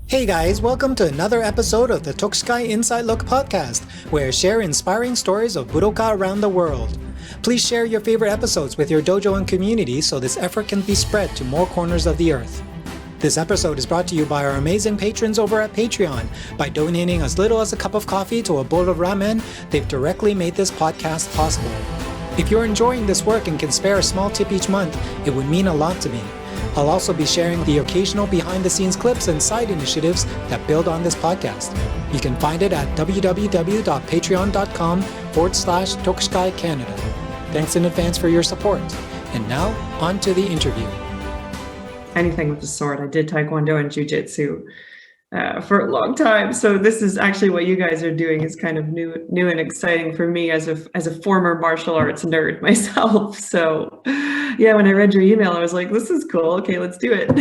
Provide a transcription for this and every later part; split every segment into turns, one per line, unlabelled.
Hey guys, welcome to another episode of the Tokuskai Inside Look podcast, where I share inspiring stories of budoka around the world. Please share your favorite episodes with your dojo and community so this effort can be spread to more corners of the earth. This episode is brought to you by our amazing patrons over at Patreon. By donating as little as a cup of coffee to a bowl of ramen, they've directly made this podcast possible. If you're enjoying this work and can spare a small tip each month, it would mean a lot to me. I'll also be sharing the occasional behind-the-scenes clips and side initiatives that build on this podcast. You can find it at www.patreon.com/Tokuskai Canada. Thanks in advance for your support. And now, on to the interview.
Anything with the sword. I did Taekwondo and Jiu-Jitsu for a long time. So this is actually what you guys are doing is kind of new and exciting for me as a former martial arts nerd myself. So yeah, when I read your email, I was like, this is cool. Okay, let's do it.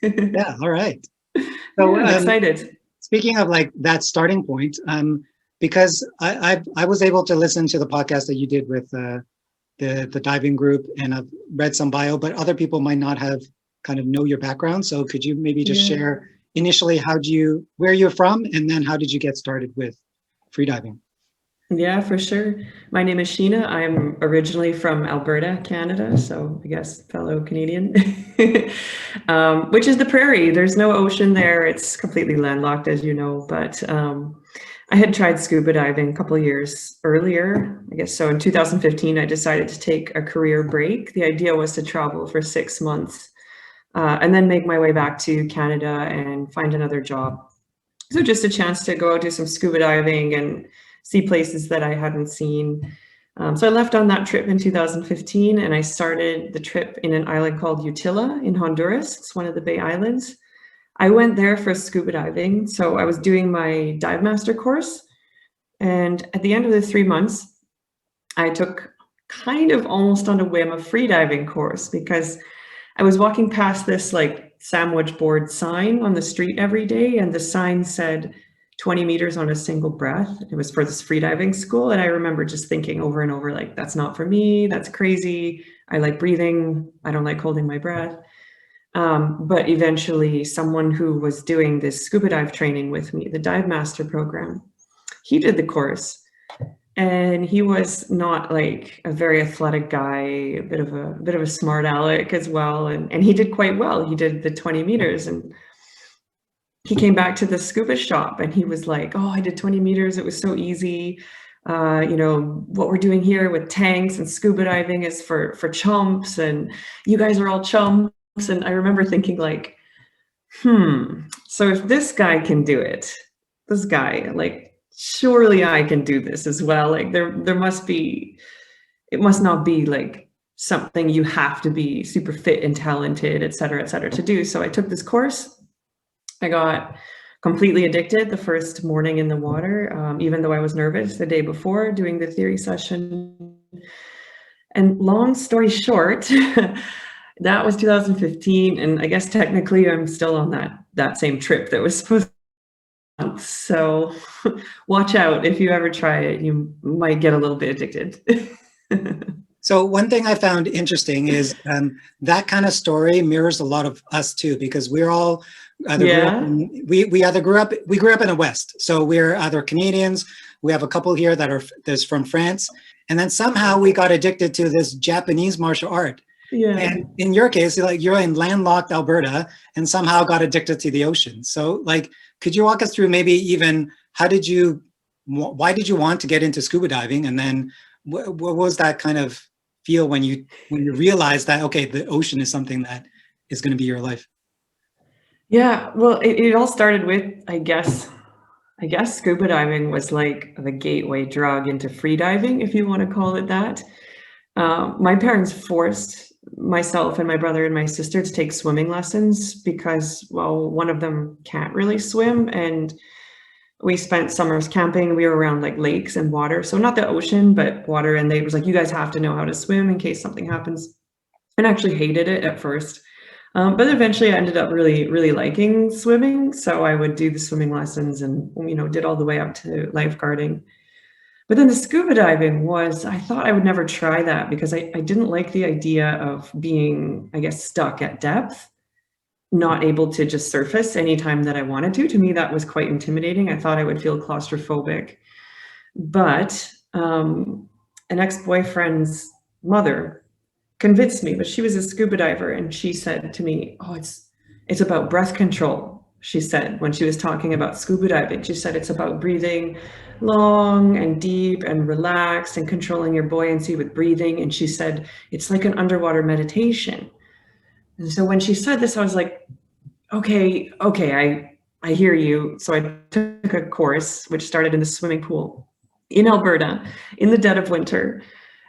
Yeah, all right. So
I'm excited.
Speaking of like that starting point, because I was able to listen to the podcast that you did with the diving group, and I've read some bio, but other people might not have kind of know your background. So could you maybe just share initially where you're from, and then how did you get started with freediving?
Yeah, for sure. My name is Sheena. I'm originally from Alberta, Canada. So I guess fellow Canadian, which is the prairie. There's no ocean there. It's completely landlocked, as you know, but I had tried scuba diving a couple of years earlier, I guess. So in 2015, I decided to take a career break. The idea was to travel for 6 months and then make my way back to Canada and find another job. So just a chance to go do some scuba diving and see places that I hadn't seen. So I left on that trip in 2015, and I started the trip in an island called Utila in Honduras. It's one of the Bay Islands. I went there for scuba diving. So I was doing my dive master course. And at the end of the 3 months, I took kind of almost on a whim a freediving course, because I was walking past this like sandwich board sign on the street every day, and the sign said 20 meters on a single breath. It was for this freediving school. And I remember just thinking over and over, like, that's not for me. That's crazy. I like breathing. I don't like holding my breath. But eventually someone who was doing this scuba dive training with me, the dive master program, he did the course. And he was not like a very athletic guy, a bit of a smart aleck as well. And he did quite well. He did the 20 meters, and he came back to the scuba shop and he was like, oh, I did 20 meters. It was so easy. What we're doing here with tanks and scuba diving is for chumps, and you guys are all chumps. And I remember thinking like, so if this guy can do it, this guy, like, surely I can do this as well. Like it must not be like something you have to be super fit and talented, et cetera, to do. So I took this course. I got completely addicted the first morning in the water, even though I was nervous the day before doing the theory session. And long story short, that was 2015. And I guess technically I'm still on that same trip that was supposed to. So watch out. If you ever try it, you might get a little bit addicted.
So one thing I found interesting is that kind of story mirrors a lot of us too, because we're all either we grew up in the West. So we're either Canadians. We have a couple here that's from France, and then somehow we got addicted to this Japanese martial art. Yeah. And in your case, like you're in landlocked Alberta and somehow got addicted to the ocean. So like, could you walk us through maybe even why did you want to get into scuba diving? And then what was that kind of feel when you realized that, okay, the ocean is something that is going to be your life?
Yeah, well, it all started with, I guess scuba diving was like the gateway drug into freediving, if you want to call it that. My parents forced myself and my brother and my sister to take swimming lessons because, well, one of them can't really swim, and we spent summers camping. We were around like lakes and water, so not the ocean, but water. And they was like, you guys have to know how to swim in case something happens. And I actually hated it at first, but eventually I ended up really, really liking swimming. So I would do the swimming lessons and, did all the way up to lifeguarding. But then the scuba diving I thought I would never try that because I didn't like the idea of being, I guess, stuck at depth. not able to just surface anytime that I wanted to. To me, that was quite intimidating. I thought I would feel claustrophobic. But an ex-boyfriend's mother convinced me, but she was a scuba diver, and she said to me, oh, it's about breath control. She said, when she was talking about scuba diving, she said, it's about breathing long and deep and relaxed and controlling your buoyancy with breathing. And she said, it's like an underwater meditation. And so when she said this, I was like, okay, I hear you. So I took a course, which started in the swimming pool in Alberta in the dead of winter.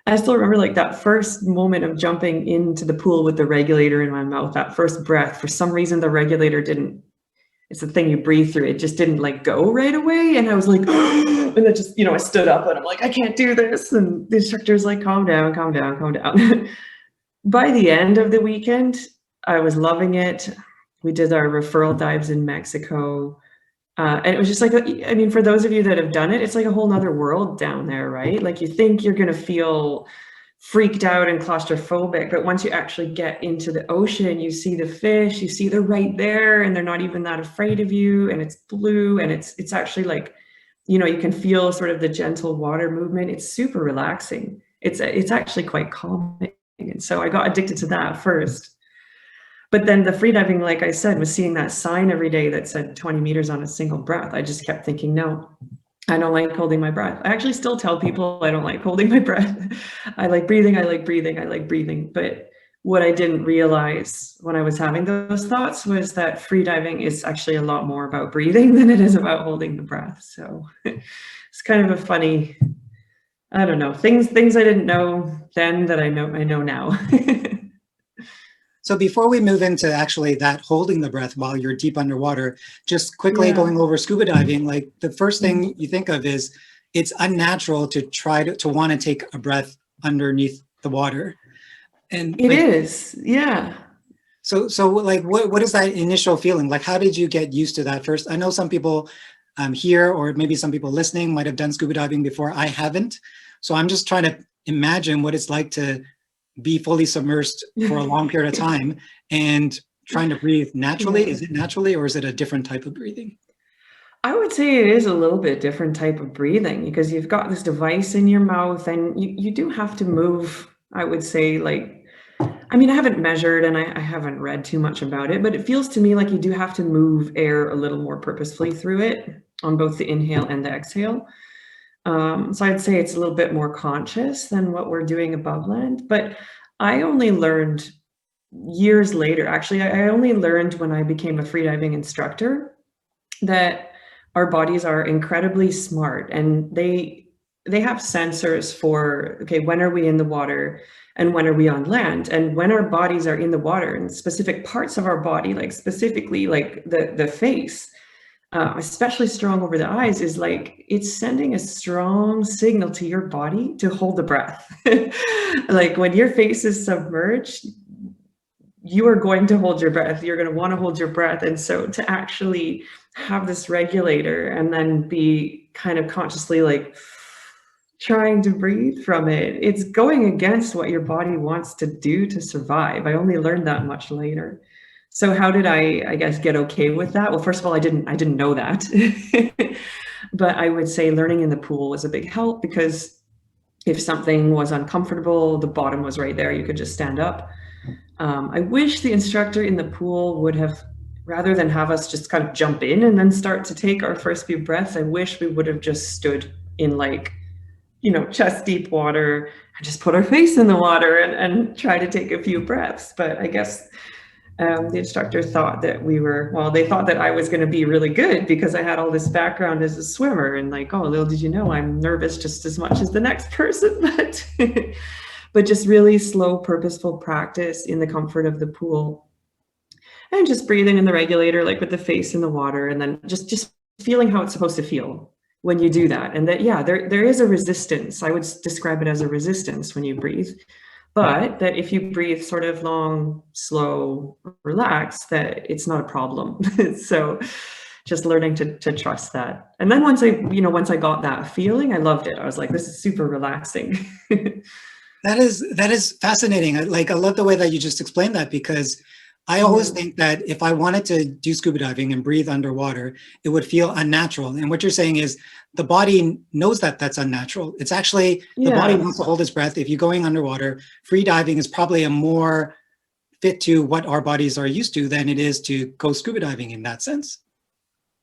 I still remember like that first moment of jumping into the pool with the regulator in my mouth, that first breath. For some reason, the regulator didn't, it's the thing you breathe through, it just didn't like go right away. And I was like, and then just, I stood up and I'm like, I can't do this. And the instructor's like, calm down, calm down, calm down. By the end of the weekend, I was loving it. We did our referral dives in Mexico. And it was just like, I mean, for those of you that have done it, it's like a whole nother world down there, right? Like you think you're going to feel freaked out and claustrophobic, but once you actually get into the ocean, you see the fish, you see they're right there and they're not even that afraid of you, and it's blue, and it's actually like, you can feel sort of the gentle water movement. It's super relaxing. It's actually quite calming. And so I got addicted to that first. But then the freediving, like I said, was seeing that sign every day that said 20 meters on a single breath. I just kept thinking, no, I don't like holding my breath. I actually still tell people I don't like holding my breath. I like breathing, I like breathing, I like breathing. But what I didn't realize when I was having those thoughts was that freediving is actually a lot more about breathing than it is about holding the breath. So it's kind of a funny, I don't know, things I didn't know then that I know now.
So before we move into actually that holding the breath while you're deep underwater, just quickly going over scuba diving, like the first thing you think of is it's unnatural to try to want to take a breath underneath the water. And
it is, yeah.
So like, what is that initial feeling? Like, how did you get used to that first? I know some people here, or maybe some people listening might have done scuba diving before. I haven't. So I'm just trying to imagine what it's like to be fully submersed for a long period of time and trying to breathe naturally. Yeah. Is it naturally, or is it a different type of breathing?
I would say it is a little bit different type of breathing, because you've got this device in your mouth and you do have to move, I would say, like, I mean, I haven't measured and I haven't read too much about it, but it feels to me like you do have to move air a little more purposefully through it on both the inhale and the exhale. So I'd say it's a little bit more conscious than what we're doing above land. But I only learned years later, actually, I only learned when I became a freediving instructor that our bodies are incredibly smart, and they have sensors for, okay, when are we in the water and when are we on land? And when our bodies are in the water and specific parts of our body, like specifically like the face, especially strong over the eyes, is like, it's sending a strong signal to your body to hold the breath. Like when your face is submerged, you are going to hold your breath. You're going to want to hold your breath. And so to actually have this regulator and then be kind of consciously like trying to breathe from it, it's going against what your body wants to do to survive. I only learned that much later. So how did I guess, get okay with that? Well, first of all, I didn't know that. But I would say learning in the pool was a big help, because if something was uncomfortable, the bottom was right there. You could just stand up. I wish the instructor in the pool would have, rather than have us just kind of jump in and then start to take our first few breaths, I wish we would have just stood in, like, chest deep water and just put our face in the water and try to take a few breaths. But I guess the instructor thought that they thought that I was going to be really good because I had all this background as a swimmer, and like, oh, little did you know, I'm nervous just as much as the next person. But just really slow, purposeful practice in the comfort of the pool, and just breathing in the regulator, like with the face in the water, and then just feeling how it's supposed to feel when you do that. And that, yeah, there is a resistance. I would describe it as a resistance when you breathe. But that if you breathe sort of long, slow, relaxed, that it's not a problem. So just learning to trust that. And then once I got that feeling, I loved it. I was like, this is super relaxing.
That is fascinating. I love the way that you just explained that, because I always think that if I wanted to do scuba diving and breathe underwater, it would feel unnatural. And what you're saying is the body knows that that's unnatural. It's actually, the body wants to hold its breath. If you're going underwater, free diving is probably a more fit to what our bodies are used to than it is to go scuba diving in that sense.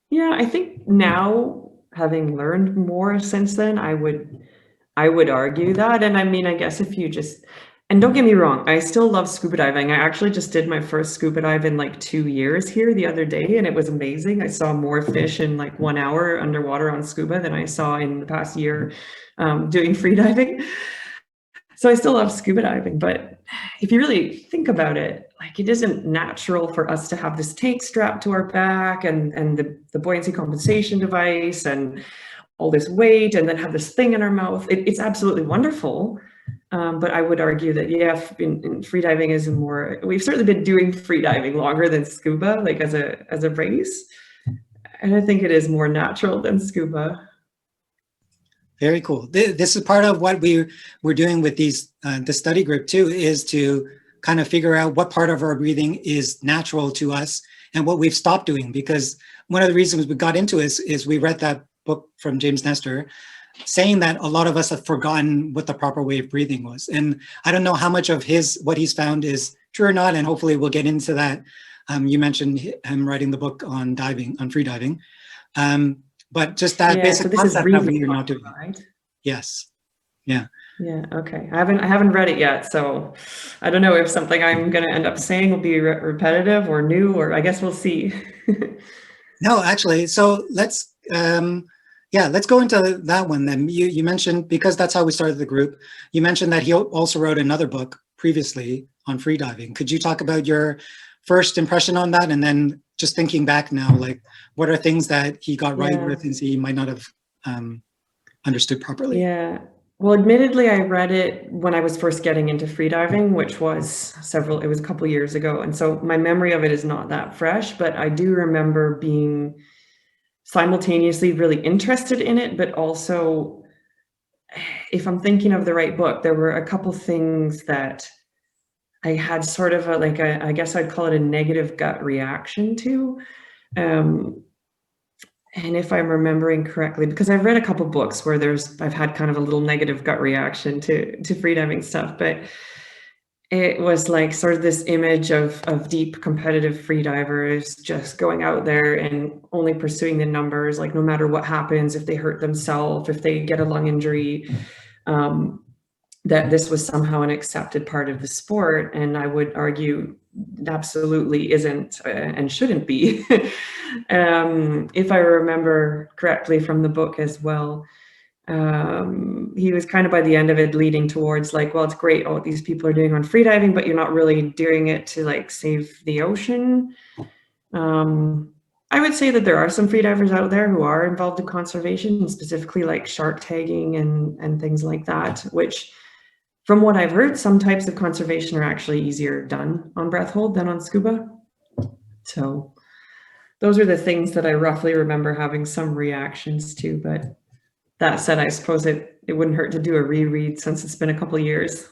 Yeah, I think now, having learned more since then, I would argue that. And I mean, I guess if you just, and don't get me wrong, I still love scuba diving. I actually just did my first scuba dive in like 2 years here the other day, and it was amazing. I saw more fish in like 1 hour underwater on scuba than I saw in the past year doing free diving. So I still love scuba diving, but if you really think about it, like it isn't natural for us to have this tank strapped to our back and the buoyancy compensation device and all this weight and then have this thing in our mouth. It's absolutely wonderful. But I would argue that, yeah, in free diving is more, we've certainly been doing free diving longer than scuba, like as a race. And I think it is more natural than scuba.
Very cool. This is part of what we're doing with these the study group too, is to kind of figure out what part of our breathing is natural to us and what we've stopped doing. Because one of the reasons we got into it is we read that book from James Nestor saying that a lot of us have forgotten what the proper way of breathing was. And I don't know how much of what he's found is true or not, and hopefully we'll get into that. You mentioned him writing the book on diving, on free diving. But just that basic concept that we are not doing. Right? Yes. Yeah.
Yeah. Okay. I haven't read it yet, so I don't know if something I'm going to end up saying will be repetitive or new, or I guess we'll see.
No, actually. So let's go into that one then. You mentioned, because that's how we started the group, you mentioned that he also wrote another book previously on free diving. Could you talk about your first impression on that, and then just thinking back now, like what are things that he got right or things he might not have understood properly?
Yeah. Well, admittedly, I read it when I was first getting into freediving, which was it was a couple years ago. And so my memory of it is not that fresh, but I do remember being simultaneously really interested in it, but also, if I'm thinking of the right book, there were a couple things that I had sort of I guess I'd call it a negative gut reaction to. And if I'm remembering correctly, because I've read a couple books where I've had kind of a little negative gut reaction to freediving stuff, but it was like sort of this image of deep competitive freedivers just going out there and only pursuing the numbers, like no matter what happens, if they hurt themselves, if they get a lung injury, that this was somehow an accepted part of the sport. And I would argue absolutely isn't and shouldn't be. If I remember correctly from the book as well, he was kind of by the end of it leading towards like, well, it's great what these people are doing on freediving, but you're not really doing it to like save the ocean. I would say that there are some freedivers out there who are involved in conservation, specifically like shark tagging and things like that, which, from what I've heard, some types of conservation are actually easier done on breath hold than on scuba. So those are the things that I roughly remember having some reactions to. But that said, I suppose it wouldn't hurt to do a reread since it's been a couple of years.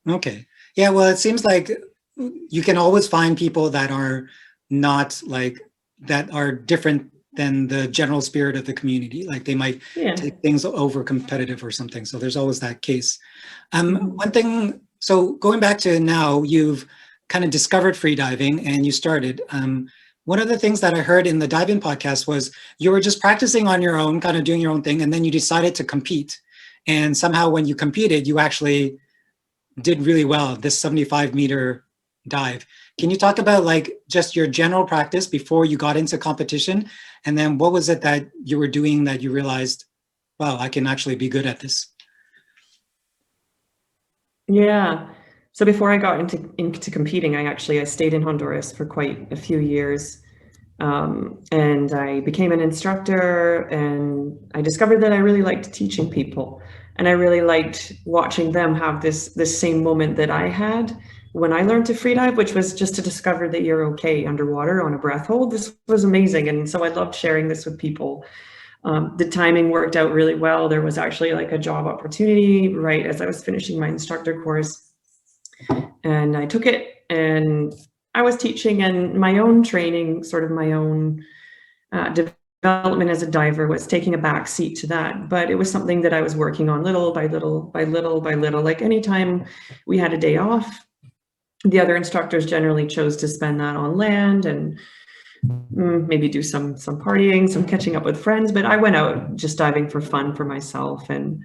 Okay. Yeah, well, it seems like you can always find people that are not like, that are different than the general spirit of the community. Like they might take things over competitive or something. So there's always that case. One thing, so going back to now, you've kind of discovered freediving and you started. One of the things that I heard in the Dive-In podcast was you were just practicing on your own, kind of doing your own thing, and then you decided to compete. And somehow when you competed, you actually did really well, this 75-meter dive. Can you talk about like just your general practice before you got into competition? And then what was it that you were doing that you realized, wow, I can actually be good at this?
Yeah. So before I got into competing, I stayed in Honduras for quite a few years. And I became an instructor, and I discovered that I really liked teaching people. And I really liked watching them have this same moment that I had when I learned to freedive, which was just to discover that you're okay underwater on a breath hold. This was amazing. And so I loved sharing this with people. The timing worked out really well. There was actually like a job opportunity right as I was finishing my instructor course. And I took it, and I was teaching, and my own training, sort of my own development as a diver was taking a back seat to that. But it was something that I was working on little by little by little by little. Like anytime we had a day off, the other instructors generally chose to spend that on land and maybe do some partying, some catching up with friends. But I went out just diving for fun for myself. And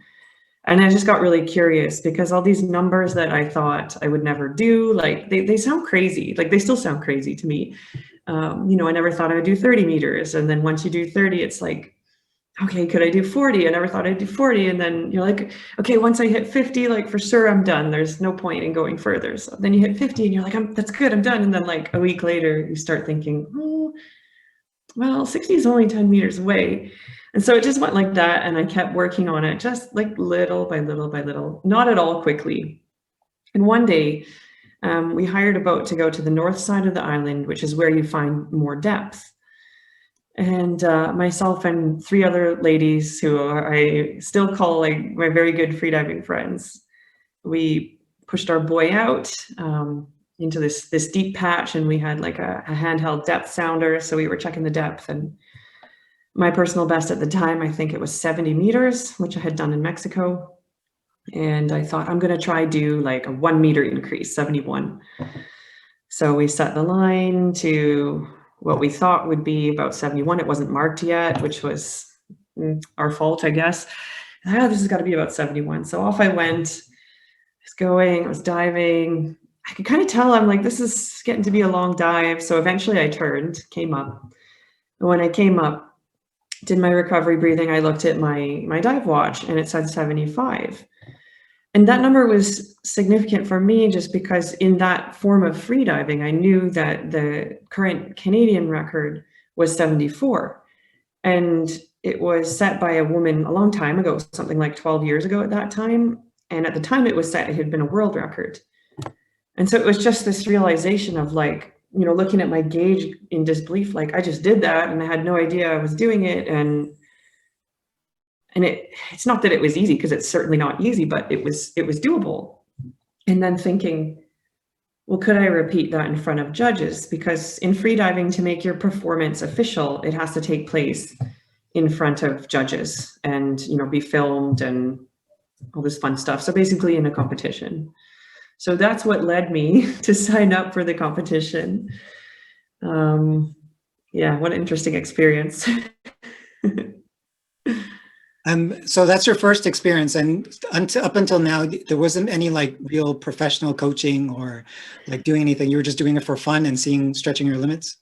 I just got really curious because all these numbers that I thought I would never do, like they sound crazy. Like they still sound crazy to me. You know, I never thought I would do 30 meters. And then once you do 30, it's like, okay, could I do 40? I never thought I'd do 40. And then you're like, okay, once I hit 50, like for sure I'm done. There's no point in going further. So then you hit 50 and you're like, that's good, I'm done. And then like a week later, you start thinking, oh, well, 60 is only 10 meters away. And so it just went like that. And I kept working on it just like little by little by little, not at all quickly. And one day we hired a boat to go to the north side of the island, which is where you find more depth. And myself and 3 other ladies who I still call like my very good freediving friends, we pushed our buoy out into this deep patch, and we had like a handheld depth sounder. So we were checking the depth, and my personal best at the time, I think it was 70 meters, which I had done in Mexico. And I thought I'm going to try do like a 1 meter increase, 71. So we set the line to what we thought would be about 71. It wasn't marked yet, which was our fault, I guess. This has got to be about 71. So off I went. I was going, I was diving. I could kind of tell, I'm like, this is getting to be a long dive. So eventually I turned, came up. And when I came up, did my recovery breathing, I looked at my dive watch and it said 75. And that number was significant for me just because in that form of freediving, I knew that the current Canadian record was 74. And it was set by a woman a long time ago, something like 12 years ago at that time. And at the time it was set, it had been a world record. And so it was just this realization of like, you know, looking at my gauge in disbelief, like I just did that and I had no idea I was doing it. And it's not that it was easy, because it's certainly not easy, but it was doable. And then thinking, well, could I repeat that in front of judges? Because in freediving, to make your performance official, it has to take place in front of judges and, you know, be filmed and all this fun stuff. So basically in a competition. So that's what led me to sign up for the competition. Yeah, what an interesting experience.
So that's your first experience, and up until now, there wasn't any like real professional coaching or like doing anything. You were just doing it for fun and stretching your limits.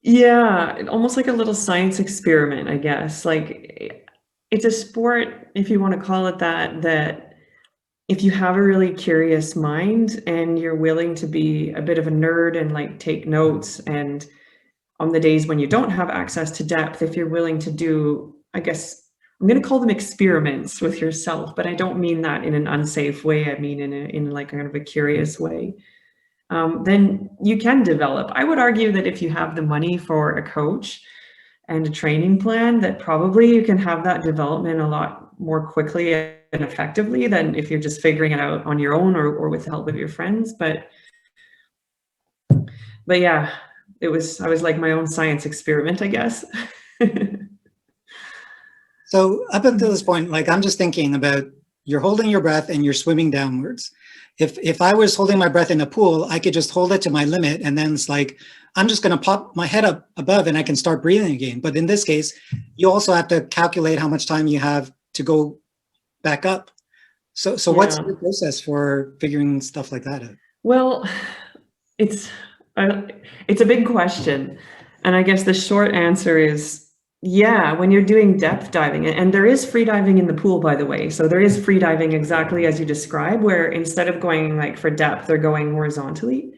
Yeah, almost like a little science experiment, I guess. Like it's a sport, if you want to call it that, that if you have a really curious mind and you're willing to be a bit of a nerd and like take notes, and on the days when you don't have access to depth, if you're willing to do, I guess, I'm going to call them experiments with yourself, but I don't mean that in an unsafe way. I mean in like kind of a curious way. Then you can develop. I would argue that if you have the money for a coach and a training plan, that probably you can have that development a lot more quickly and effectively than if you're just figuring it out on your own or with the help of your friends. But yeah, I was like my own science experiment, I guess.
So up until this point, like I'm just thinking about, you're holding your breath and you're swimming downwards. If I was holding my breath in a pool, I could just hold it to my limit, and then it's like, I'm just going to pop my head up above and I can start breathing again. But in this case, you also have to calculate how much time you have to go back up. So yeah. What's the process for figuring stuff like that out?
Well, it's a big question. And I guess the short answer is, yeah, when you're doing depth diving, and there is free diving in the pool, by the way. So there is free diving exactly as you describe, where instead of going like for depth, they're going horizontally.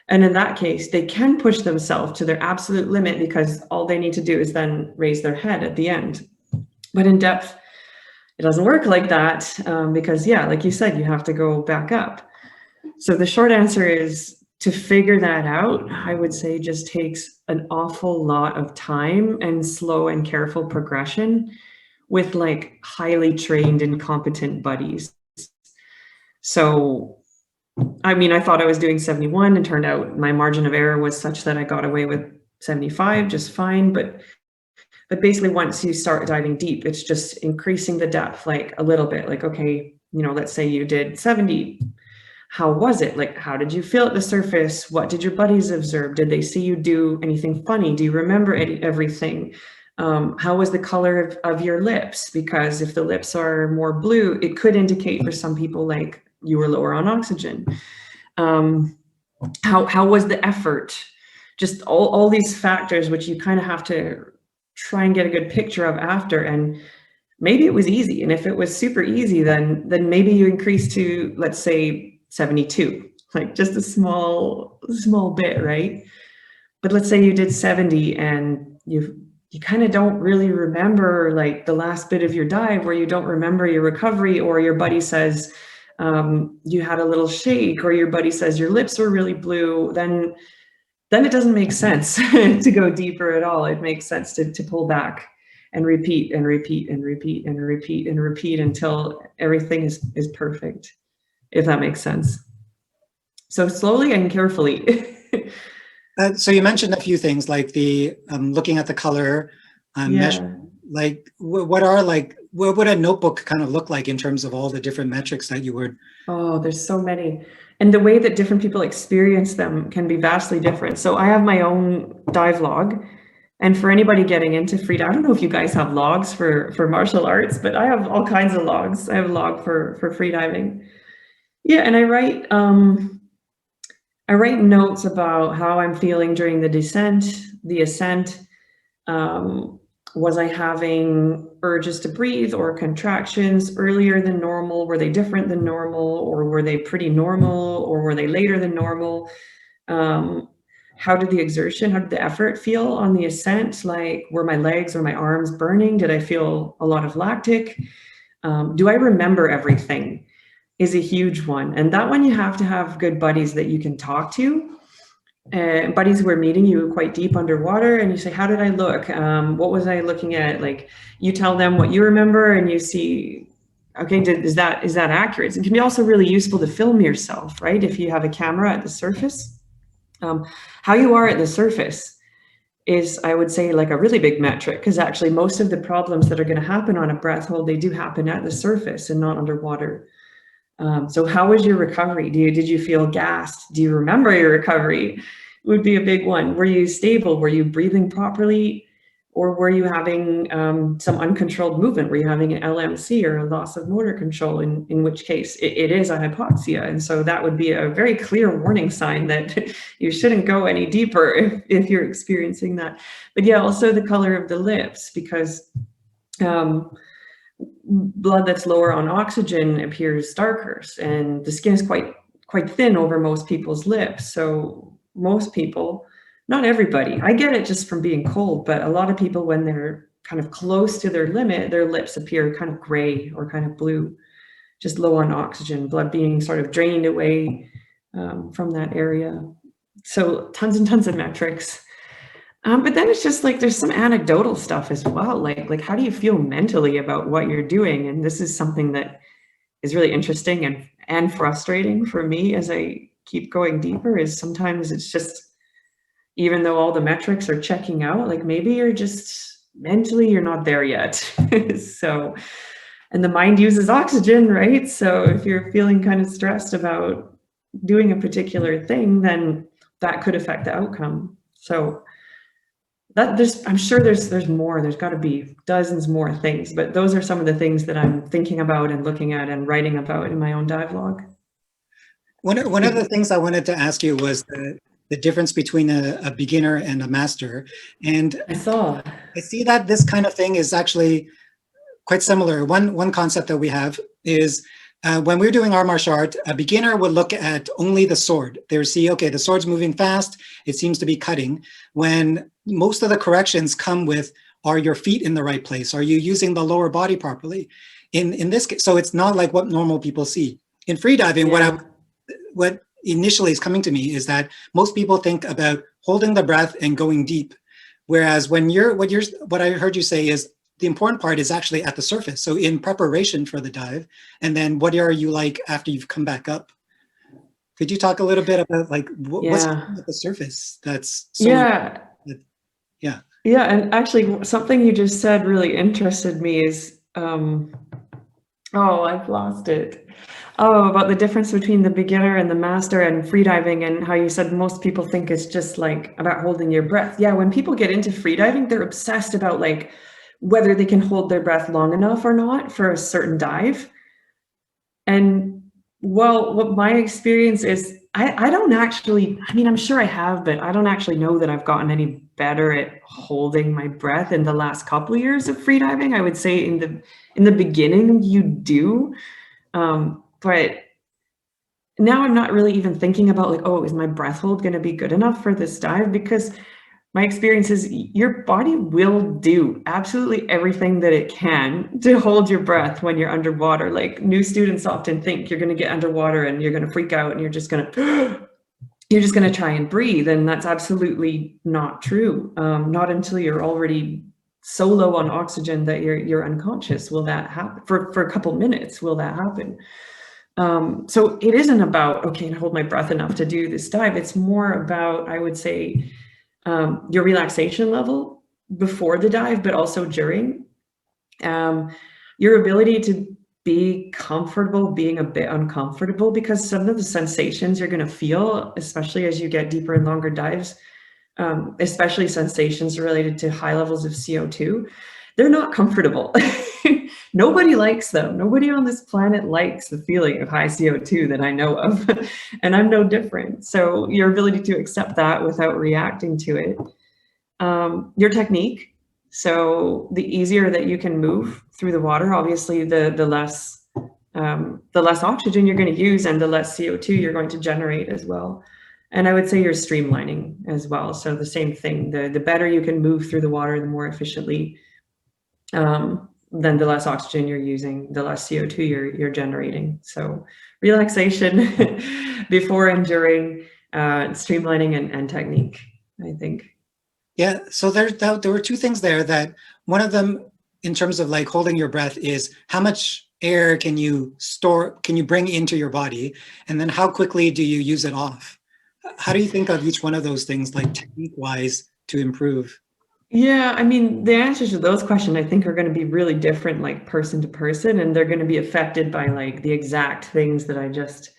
And in that case, they can push themselves to their absolute limit because all they need to do is then raise their head at the end. But in depth, it doesn't work like that because, yeah, like you said, you have to go back up. So the short answer is, to figure that out, I would say just takes an awful lot of time and slow and careful progression with like highly trained and competent buddies. So I mean, I thought I was doing 71 and turned out my margin of error was such that I got away with 75 just fine. But basically once you start diving deep, it's just increasing the depth like a little bit, like, okay, you know, let's say you did 70. How was it? Like, how did you feel at the surface? What did your buddies observe? Did they see you do anything funny? Do you remember everything? How was the color of your lips? Because if the lips are more blue, it could indicate for some people like you were lower on oxygen. How was the effort? Just all these factors, which you kind of have to try and get a good picture of after. And maybe it was easy. And if it was super easy, then maybe you increase to, let's say, 72, like just a small bit, right? But let's say you did 70 and you kind of don't really remember like the last bit of your dive, where you don't remember your recovery, or your buddy says you had a little shake, or your buddy says your lips were really blue, then it doesn't make sense to go deeper at all. It makes sense to pull back and repeat and repeat and repeat and repeat and repeat until everything is perfect, if that makes sense. So slowly and carefully.
So you mentioned a few things like the looking at the color, like what would a notebook kind of look like in terms of all the different metrics that you would?
Oh, there's so many. And the way that different people experience them can be vastly different. So I have my own dive log. And for anybody getting into freediving, I don't know if you guys have logs for martial arts, but I have all kinds of logs. I have a log for freediving. Yeah, and I write notes about how I'm feeling during the descent, the ascent. Was I having urges to breathe or contractions earlier than normal? Were they different than normal, or were they pretty normal, or were they later than normal? How did the effort feel on the ascent? Like, were my legs or my arms burning? Did I feel a lot of lactic? Do I remember everything? Is a huge one. And that one you have to have good buddies that you can talk to. Buddies who are meeting you quite deep underwater, and you say, how did I look? What was I looking at? Like, you tell them what you remember, and you see, okay, is that accurate? It can be also really useful to film yourself, right? If you have a camera at the surface. How you are at the surface is, I would say, like a really big metric, because actually most of the problems that are going to happen on a breath hold, they do happen at the surface and not underwater. So how was your recovery? Did you feel gassed? Do you remember your recovery? Would be a big one. Were you stable? Were you breathing properly? Or were you having some uncontrolled movement? Were you having an LMC or a loss of motor control, in which case it is a hypoxia? And so that would be a very clear warning sign that you shouldn't go any deeper if you're experiencing that. But yeah, also the color of the lips, because blood that's lower on oxygen appears darker, and the skin is quite thin over most people's lips. So most people, not everybody, I get it just from being cold, but a lot of people, when they're kind of close to their limit, their lips appear kind of gray or kind of blue, just low on oxygen, blood being sort of drained away from that area. So tons and tons of metrics. But then it's just like, there's some anecdotal stuff as well. Like how do you feel mentally about what you're doing? And this is something that is really interesting and frustrating for me as I keep going deeper, is sometimes it's just, even though all the metrics are checking out, like maybe you're just mentally, you're not there yet. So, and the mind uses oxygen, right? So if you're feeling kind of stressed about doing a particular thing, then that could affect the outcome. So I'm sure there's more. There's got to be dozens more things, but those are some of the things that I'm thinking about and looking at and writing about in my own dive log.
One of the things I wanted to ask you was the difference between a beginner and a master. And
I see
that this kind of thing is actually quite similar. One concept that we have is when we're doing our martial art, a beginner would look at only the sword. They would see, okay, the sword's moving fast, it seems to be cutting. When most of the corrections come with, are your feet in the right place? Are you using the lower body properly? In this case, so it's not like what normal people see. In freediving, what initially is coming to me is that most people think about holding the breath and going deep. Whereas when what I heard you say is, the important part is actually at the surface. So in preparation for the dive, and then what are you like after you've come back up? Could you talk a little bit about like what's
Yeah.
at the surface that's so
Yeah.
yeah.
Yeah. And actually something you just said really interested me is, oh, I've lost it. Oh, about the difference between the beginner and the master and freediving, and how you said most people think it's just like about holding your breath. Yeah, when people get into freediving, they're obsessed about like whether they can hold their breath long enough or not for a certain dive. And well, what my experience is, I don't actually, I mean, I'm sure I have, but I don't actually know that I've gotten any better at holding my breath in the last couple of years of freediving. I would say in the beginning you do, but now I'm not really even thinking about like, oh, is my breath hold going to be good enough for this dive? Because my experience is your body will do absolutely everything that it can to hold your breath when you're underwater. Like new students often think you're going to get underwater and you're going to freak out and you're just going to try and breathe. And that's absolutely not true. Not until you're already so low on oxygen that you're unconscious will that happen. For a couple minutes will that happen. So it isn't about, okay, I hold my breath enough to do this dive. It's more about, I would say, your relaxation level before the dive, but also during. Your ability to be comfortable being a bit uncomfortable, because some of the sensations you're going to feel, especially as you get deeper and longer dives, especially sensations related to high levels of CO2, they're not comfortable. Nobody likes them. Nobody on this planet likes the feeling of high CO2 that I know of, and I'm no different. So your ability to accept that without reacting to it, your technique. So the easier that you can move through the water, obviously the less oxygen you're going to use and the less CO2 you're going to generate as well. And I would say you're streamlining as well. So the same thing, the better you can move through the water, the more efficiently, then the less oxygen you're using, the less CO2 you're generating. So relaxation before and during, streamlining and technique, I think.
Yeah, so there were two things there. That one of them, in terms of like holding your breath, is how much air can you bring into your body, and then how quickly do you use it off? How do you think of each one of those things, like technique-wise, to improve?
Yeah, I mean, the answers to those questions, I think, are going to be really different, like person to person, and they're going to be affected by like the exact things that I just,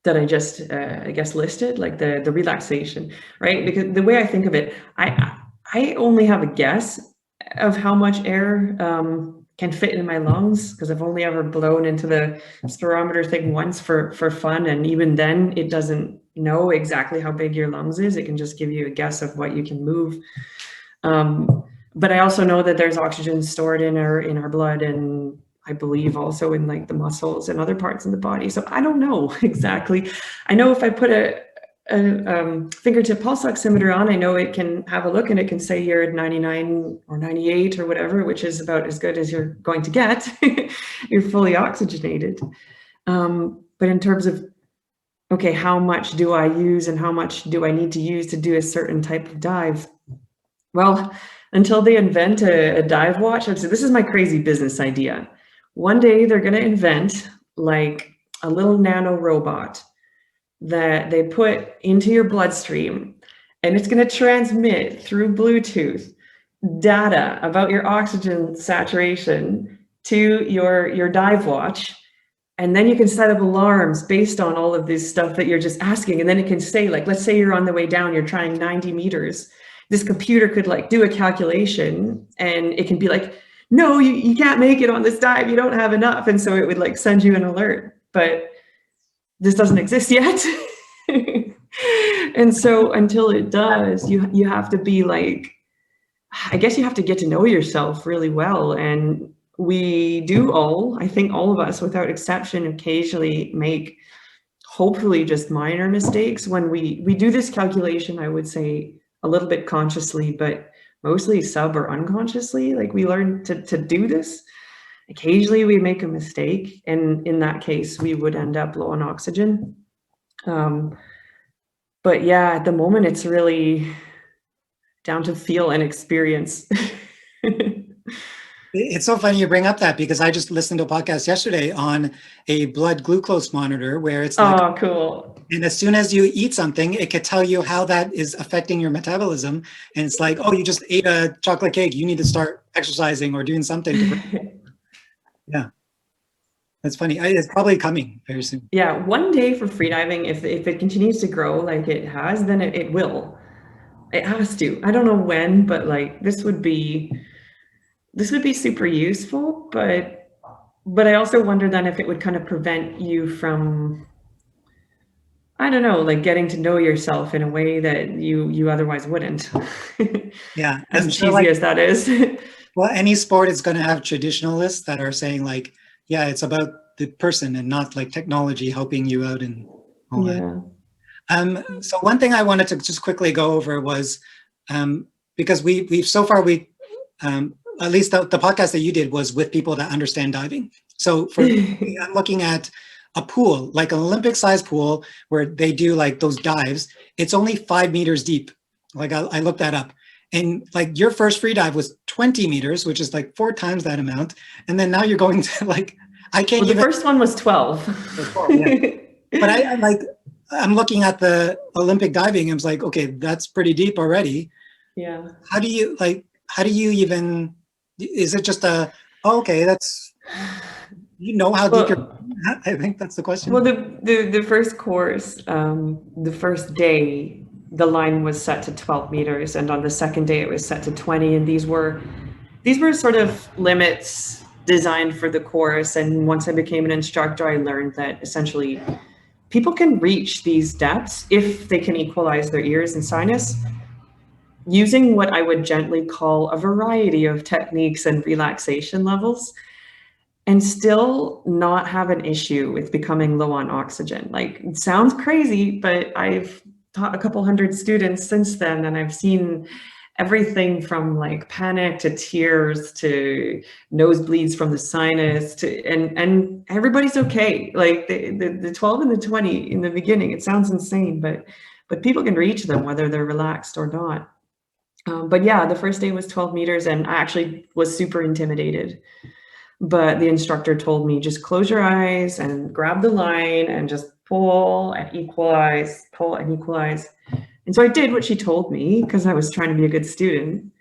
I guess listed, like the relaxation, right? Because the way I think of it, I only have a guess of how much air can fit in my lungs, because I've only ever blown into the spirometer thing once for fun, and even then it doesn't know exactly how big your lungs is. It can just give you a guess of what you can move. But I also know that there's oxygen stored in our blood, and I believe also in like the muscles and other parts in the body. So I don't know exactly. I know if I put a fingertip pulse oximeter on, I know it can have a look and it can say you're at 99 or 98 or whatever, which is about as good as you're going to get. You're fully oxygenated. But in terms of, okay, how much do I use and how much do I need to use to do a certain type of dive? Well, until they invent a dive watch, so this is my crazy business idea. One day they're going to invent like a little nano robot that they put into your bloodstream, and it's going to transmit through Bluetooth data about your oxygen saturation to your dive watch. And then you can set up alarms based on all of this stuff that you're just asking. And then it can say, like, let's say you're on the way down, you're trying 90 meters. This computer could like do a calculation, and it can be like, no, you can't make it on this dive. You don't have enough. And so it would like send you an alert, but this doesn't exist yet. And so until it does, you have to be like, I guess you have to get to know yourself really well. And we do all, I think all of us without exception, occasionally make hopefully just minor mistakes when we do this calculation. I would say a little bit consciously, but mostly sub or unconsciously. Like we learn to do this. Occasionally we make a mistake, and in that case we would end up low on oxygen. But yeah, at the moment it's really down to feel and experience.
It's so funny you bring up that because I just listened to a podcast yesterday on a blood glucose monitor where it's like,
Oh, cool.
and as soon as you eat something, it could tell you how that is affecting your metabolism. And it's like, oh, you just ate a chocolate cake. You need to start exercising or doing something to. Yeah, that's funny. It's probably coming very soon.
Yeah, one day for freediving, if it continues to grow like it has, then it will. It has to. I don't know when, but like this would be super useful. But I also wonder then if it would kind of prevent you from, I don't know, like getting to know yourself in a way that you otherwise wouldn't.
Yeah,
As
I'm
cheesy
sure, like,
as that is.
well, any sport is going to have traditionalists that are saying like, yeah, it's about the person and not like technology helping you out and all that. So one thing I wanted to just quickly go over was because we've so far at least the podcast that you did was with people that understand diving. So for me, I'm looking at a pool, like an Olympic-sized pool where they do like those dives. It's only 5 meters deep. Like I looked that up. And like your first free dive was 20 meters, which is like 4 times that amount. And then now you're going to like, I can't
well,
even.
The first one was 12.
12, yeah. But I'm looking at the Olympic diving. And I was like, okay, that's pretty deep already.
Yeah.
How do you even, is it just okay, that's, how deep you're, I think that's the question.
Well, the first course, the first day, the line was set to 12 meters, and on the second day it was set to 20. And these were sort of limits designed for the course. And once I became an instructor, I learned that essentially people can reach these depths if they can equalize their ears and sinus using what I would gently call a variety of techniques and relaxation levels, and still not have an issue with becoming low on oxygen. Like, it sounds crazy, but I've taught a couple hundred students since then, and I've seen everything from like panic to tears to nosebleeds from the sinus to, and everybody's okay. Like the 12 and the 20 in the beginning, it sounds insane, but people can reach them whether they're relaxed or not. But yeah, the first day was 12 meters and I actually was super intimidated. But the instructor told me, just close your eyes and grab the line and just pull and equalize, pull and equalize. And so I did what she told me because I was trying to be a good student.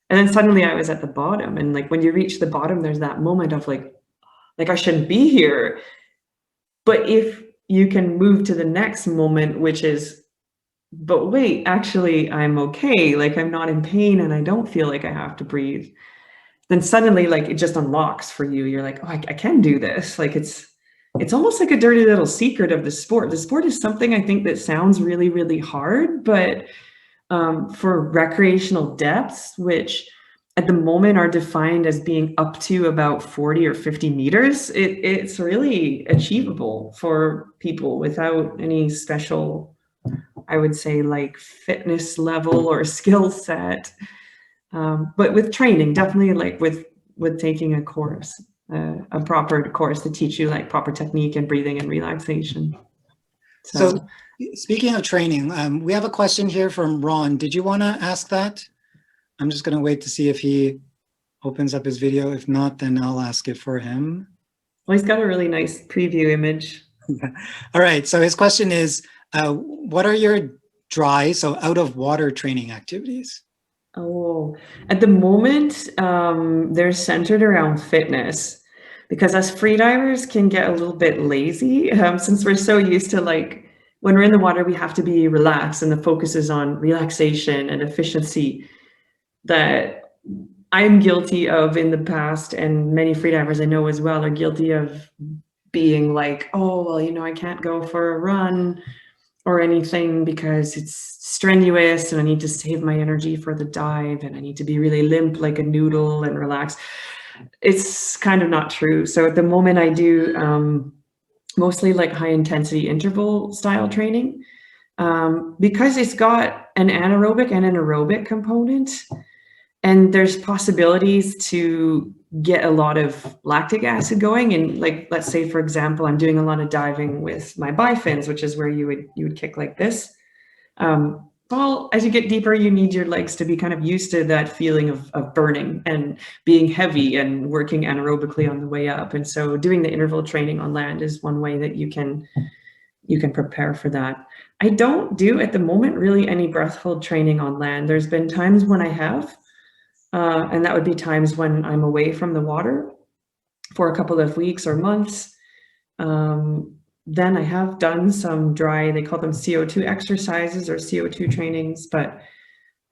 And then suddenly I was at the bottom. And like when you reach the bottom, there's that moment of like I shouldn't be here. But if you can move to the next moment, which is, but wait, actually, I'm okay. Like I'm not in pain and I don't feel like I have to breathe. Then suddenly like it just unlocks for you. You're like, oh, I can do this. Like it's almost like a dirty little secret of the sport. The sport is something I think that sounds really, really hard, but for recreational depths, which at the moment are defined as being up to about 40 or 50 meters, it's really achievable for people without any special, I would say, like fitness level or skill set. But with training, definitely like with taking a course, a proper course to teach you like proper technique and breathing and relaxation.
So speaking of training, we have a question here from Ron. Did you want to ask that? I'm just going to wait to see if he opens up his video. If not, then I'll ask it for him.
Well, he's got a really nice preview image.
All right. So his question is, what are your dry, so out of water training activities?
Oh, at the moment, they're centered around fitness because us freedivers can get a little bit lazy since we're so used to like when we're in the water, we have to be relaxed and the focus is on relaxation and efficiency that I'm guilty of in the past, and many freedivers I know as well are guilty of being like, oh, well, I can't go for a run or anything because it's strenuous and I need to save my energy for the dive and I need to be really limp like a noodle and relax. It's kind of not true. So at the moment I do mostly like high intensity interval style training because it's got an anaerobic and an aerobic component. And there's possibilities to get a lot of lactic acid going. And like, let's say, for example, I'm doing a lot of diving with my bifins, which is where you would kick like this. Well, as you get deeper, you need your legs to be kind of used to that feeling of burning and being heavy and working anaerobically on the way up. And so doing the interval training on land is one way that you can prepare for that. I don't do at the moment really any breath hold training on land. There's been times when I have, and that would be times when I'm away from the water for a couple of weeks or months. Then I have done some dry, they call them CO2 exercises or CO2 trainings, but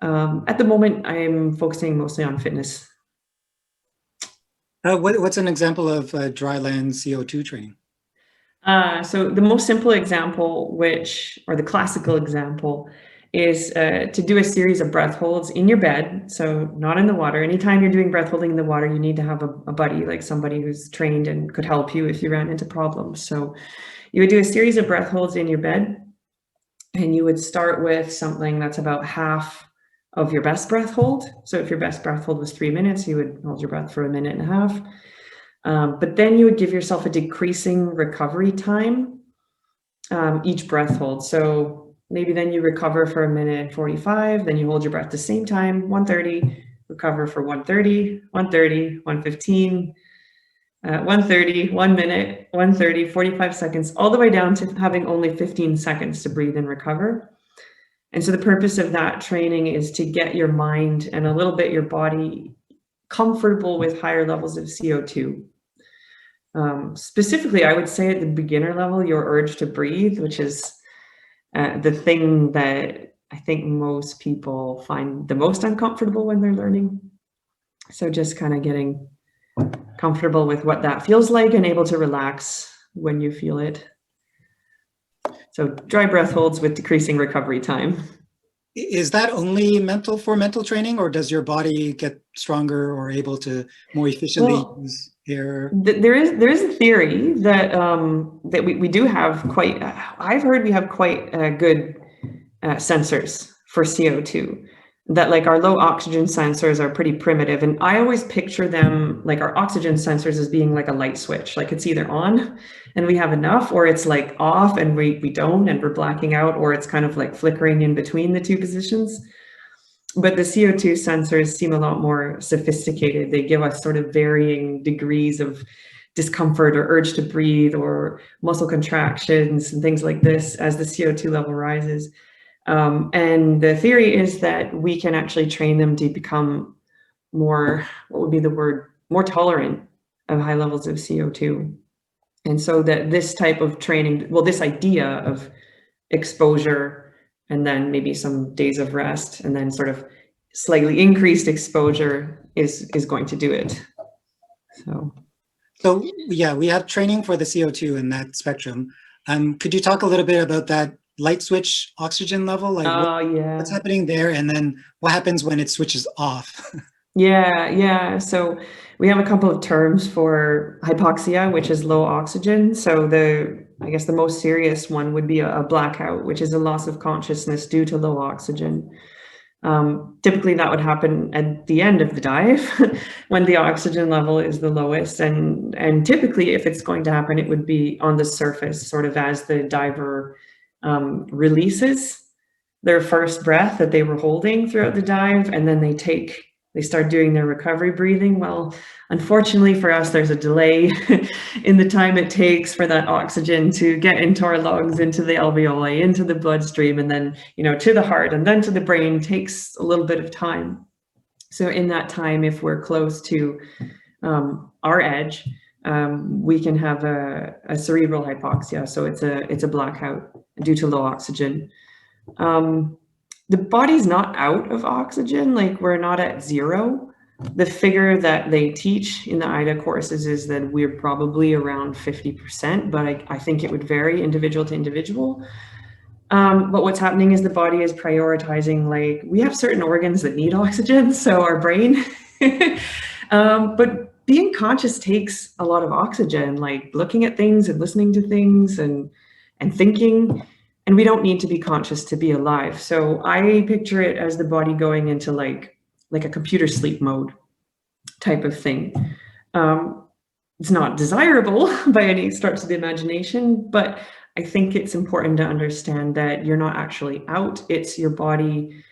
at the moment I'm focusing mostly on fitness.
What's an example of dry land CO2 training?
So the most simple example, or the classical example, is to do a series of breath holds in your bed, so not in the water. Anytime you're doing breath holding in the water, you need to have a buddy, like somebody who's trained and could help you if you ran into problems. So you would do a series of breath holds in your bed, and you would start with something that's about half of your best breath hold. So if your best breath hold was 3 minutes, you would hold your breath for 1.5 minutes. But then you would give yourself a decreasing recovery time each breath hold. So maybe then you recover for 1:45, then you hold your breath the same time, 1:30, recover for 1:30, 1:30, 1:15, 1:30, 1 minute, 1:30, 45 seconds, all the way down to having only 15 seconds to breathe and recover. And so the purpose of that training is to get your mind and a little bit your body comfortable with higher levels of CO2. Specifically, I would say at the beginner level, your urge to breathe, which is the thing that I think most people find the most uncomfortable when they're learning. So just kind of getting comfortable with what that feels like and able to relax when you feel it. So dry breath holds with decreasing recovery time.
Is that only for mental training, or does your body get stronger or able to more efficiently use air?
There is a theory that that we do have quite. I've heard we have quite good sensors for CO2. That like our low oxygen sensors are pretty primitive, and I always picture them like our oxygen sensors as being like a light switch. Like it's either on and we have enough, or it's like off and we don't and we're blacking out, or it's kind of like flickering in between the two positions. But the CO2 sensors seem a lot more sophisticated. They give us sort of varying degrees of discomfort or urge to breathe or muscle contractions and things like this as the CO2 level rises. And the theory is that we can actually train them to become more, what would be the word, more tolerant of high levels of CO2. And so that this type of training, well, this idea of exposure and then maybe some days of rest and then sort of slightly increased exposure is going to do it.
So yeah, we have training for the CO2 in that spectrum. Could you talk a little bit about that light switch oxygen level? Like what's happening there, and then what happens when it switches off?
Yeah. So we have a couple of terms for hypoxia, which is low oxygen. So I guess the most serious one would be a blackout, which is a loss of consciousness due to low oxygen. Typically that would happen at the end of the dive when the oxygen level is the lowest. And typically if it's going to happen, it would be on the surface, sort of as the diver releases their first breath that they were holding throughout the dive, and then they start doing their recovery breathing. Well, unfortunately for us, there's a delay in the time it takes for that oxygen to get into our lungs, into the alveoli, into the bloodstream, and then, to the heart, and then to the brain. Takes a little bit of time. So in that time, if we're close to our edge, we can have a cerebral hypoxia. So it's a blackout due to low oxygen. The body's not out of oxygen, like we're not at zero. The figure that they teach in the AIDA courses is that we're probably around 50%, but I think it would vary individual to individual. But what's happening is the body is prioritizing, like we have certain organs that need oxygen, so our brain, but being conscious takes a lot of oxygen, like looking at things and listening to things and thinking. And we don't need to be conscious to be alive. So I picture it as the body going into like a computer sleep mode type of thing. It's not desirable by any stretch of the imagination, but I think it's important to understand that you're not actually out. It's your body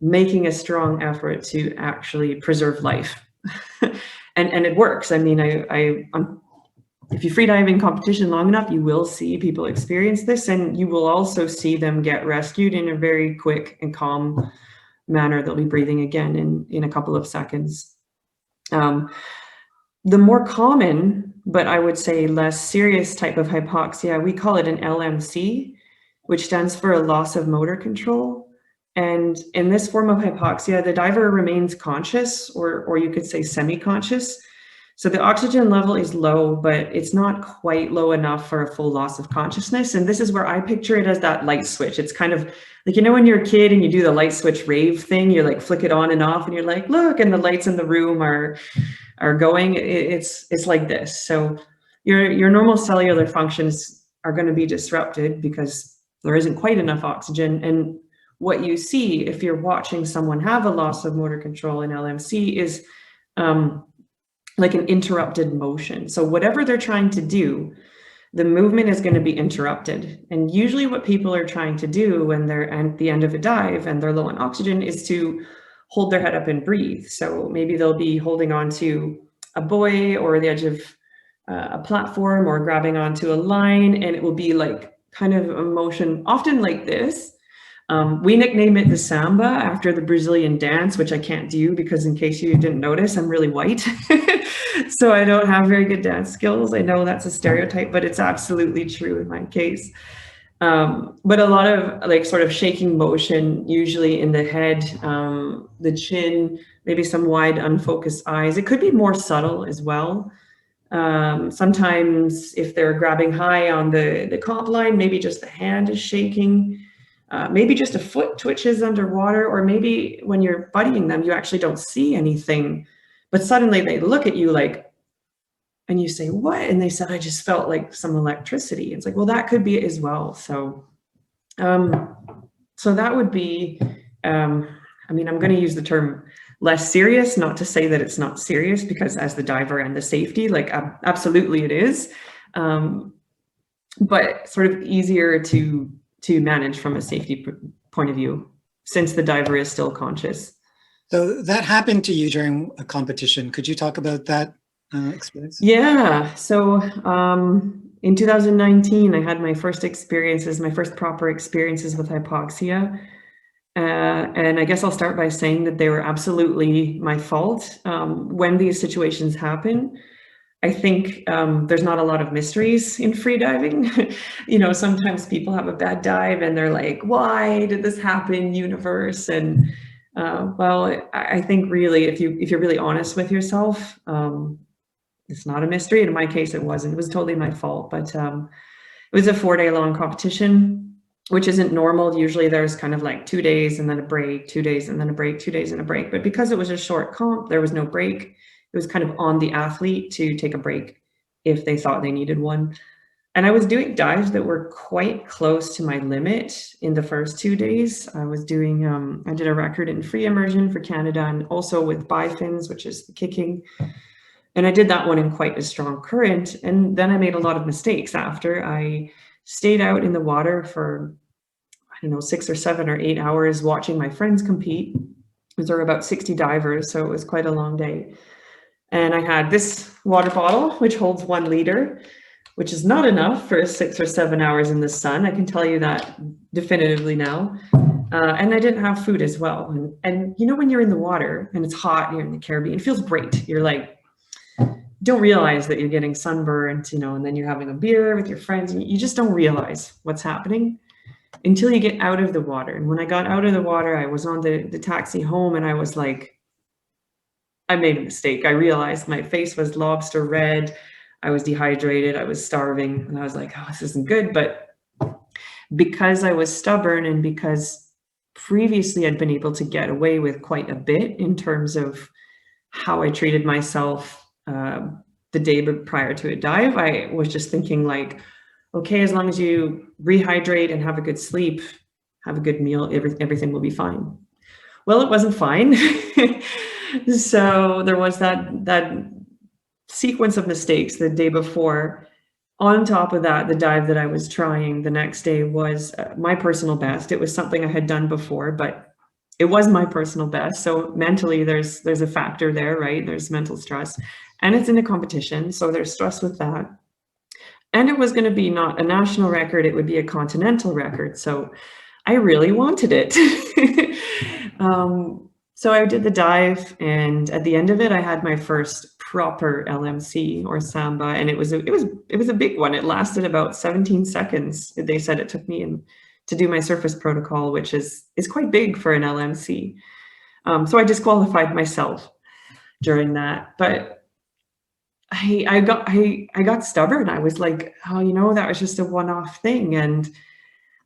making a strong effort to actually preserve life. and it works. I mean, if you freedive in competition long enough, you will see people experience this, and you will also see them get rescued in a very quick and calm manner. They'll be breathing again in a couple of seconds. The more common, but I would say less serious type of hypoxia, we call it an LMC, which stands for a loss of motor control. And in this form of hypoxia, the diver remains conscious, or you could say semi-conscious. So the oxygen level is low, but it's not quite low enough for a full loss of consciousness. And this is where I picture it as that light switch. It's kind of like, you know, when you're a kid and you do the light switch rave thing, you like flick it on and off and you're like, look, and the lights in the room are going. It's like this. So your normal cellular functions are going to be disrupted because there isn't quite enough oxygen. And what you see if you're watching someone have a loss of motor control in LMC is like an interrupted motion. So whatever they're trying to do, the movement is going to be interrupted. And usually what people are trying to do when they're at the end of a dive and they're low on oxygen is to hold their head up and breathe. So maybe they'll be holding on to a buoy or the edge of a platform or grabbing onto a line, and it will be like kind of a motion, often like this. We nickname it the samba after the Brazilian dance, which I can't do because, in case you didn't notice, I'm really white. So I don't have very good dance skills. I know that's a stereotype, but it's absolutely true in my case. But a lot of like sort of shaking motion, usually in the head, the chin, maybe some wide unfocused eyes. It could be more subtle as well. Sometimes if they're grabbing high on the comp line, maybe just the hand is shaking. Maybe just a foot twitches underwater, or maybe when you're buddying them, you actually don't see anything, but suddenly they look at you like, and you say, what? And they said, I just felt like some electricity. It's like, well, that could be it as well. So, so that would be, I mean, I'm going to use the term less serious, not to say that it's not serious, because as the diver and the safety, like absolutely it is, but sort of easier to manage from a safety point of view, since the diver is still conscious.
So that happened to you during a competition. Could you talk about that experience?
Yeah, so in 2019, I had my first proper experiences with hypoxia. And I guess I'll start by saying that they were absolutely my fault. When these situations happen, I think there's not a lot of mysteries in freediving. You know, sometimes people have a bad dive and they're like, why did this happen, universe? And well, I think really, if you're really honest with yourself, it's not a mystery. In my case, it wasn't. It was totally my fault. But it was a 4-day-long competition, which isn't normal. Usually there's kind of like 2 days and then a break, 2 days and then a break, 2 days and a break. But because it was a short comp, there was no break. It was kind of on the athlete to take a break if they thought they needed one. And I was doing dives that were quite close to my limit in the first 2 days. I was doing, I did a record in free immersion for Canada and also with bifins, which is the kicking. And I did that one in quite a strong current. And then I made a lot of mistakes after. I stayed out in the water for, I don't know, 6 or 7 or 8 hours watching my friends compete. There were about 60 divers, so it was quite a long day. And I had this water bottle, which holds 1 liter, which is not enough for 6 or 7 hours in the sun. I can tell you that definitively now. And I didn't have food as well. And you know, when you're in the water and it's hot and you're in the Caribbean, it feels great. You're like, don't realize that you're getting sunburned, you know, and then you're having a beer with your friends and you just don't realize what's happening until you get out of the water. And when I got out of the water, I was on the taxi home and I was like, I made a mistake. I realized my face was lobster red. I was dehydrated. I was starving. And I was like, oh, this isn't good. But because I was stubborn and because previously I'd been able to get away with quite a bit in terms of how I treated myself the day prior to a dive, I was just thinking like, okay, as long as you rehydrate and have a good sleep, have a good meal, everything will be fine. Well, it wasn't fine. So there was that sequence of mistakes the day before. on top of that, the dive that I was trying the next day was my personal best. It was something I had done before, but it was my personal best. So mentally, there's a factor there, right? There's mental stress, and it's in a competition, so there's stress with that. And it was going to be not a national record, it would be a continental record. So I really wanted it. So I did the dive, and at the end of it, I had my first proper LMC or samba, and it was a big one. It lasted about 17 seconds. They said it took me to do my surface protocol, which is quite big for an LMC. So I disqualified myself during that, but I got stubborn. I was like, oh, you know, that was just a one-off thing, and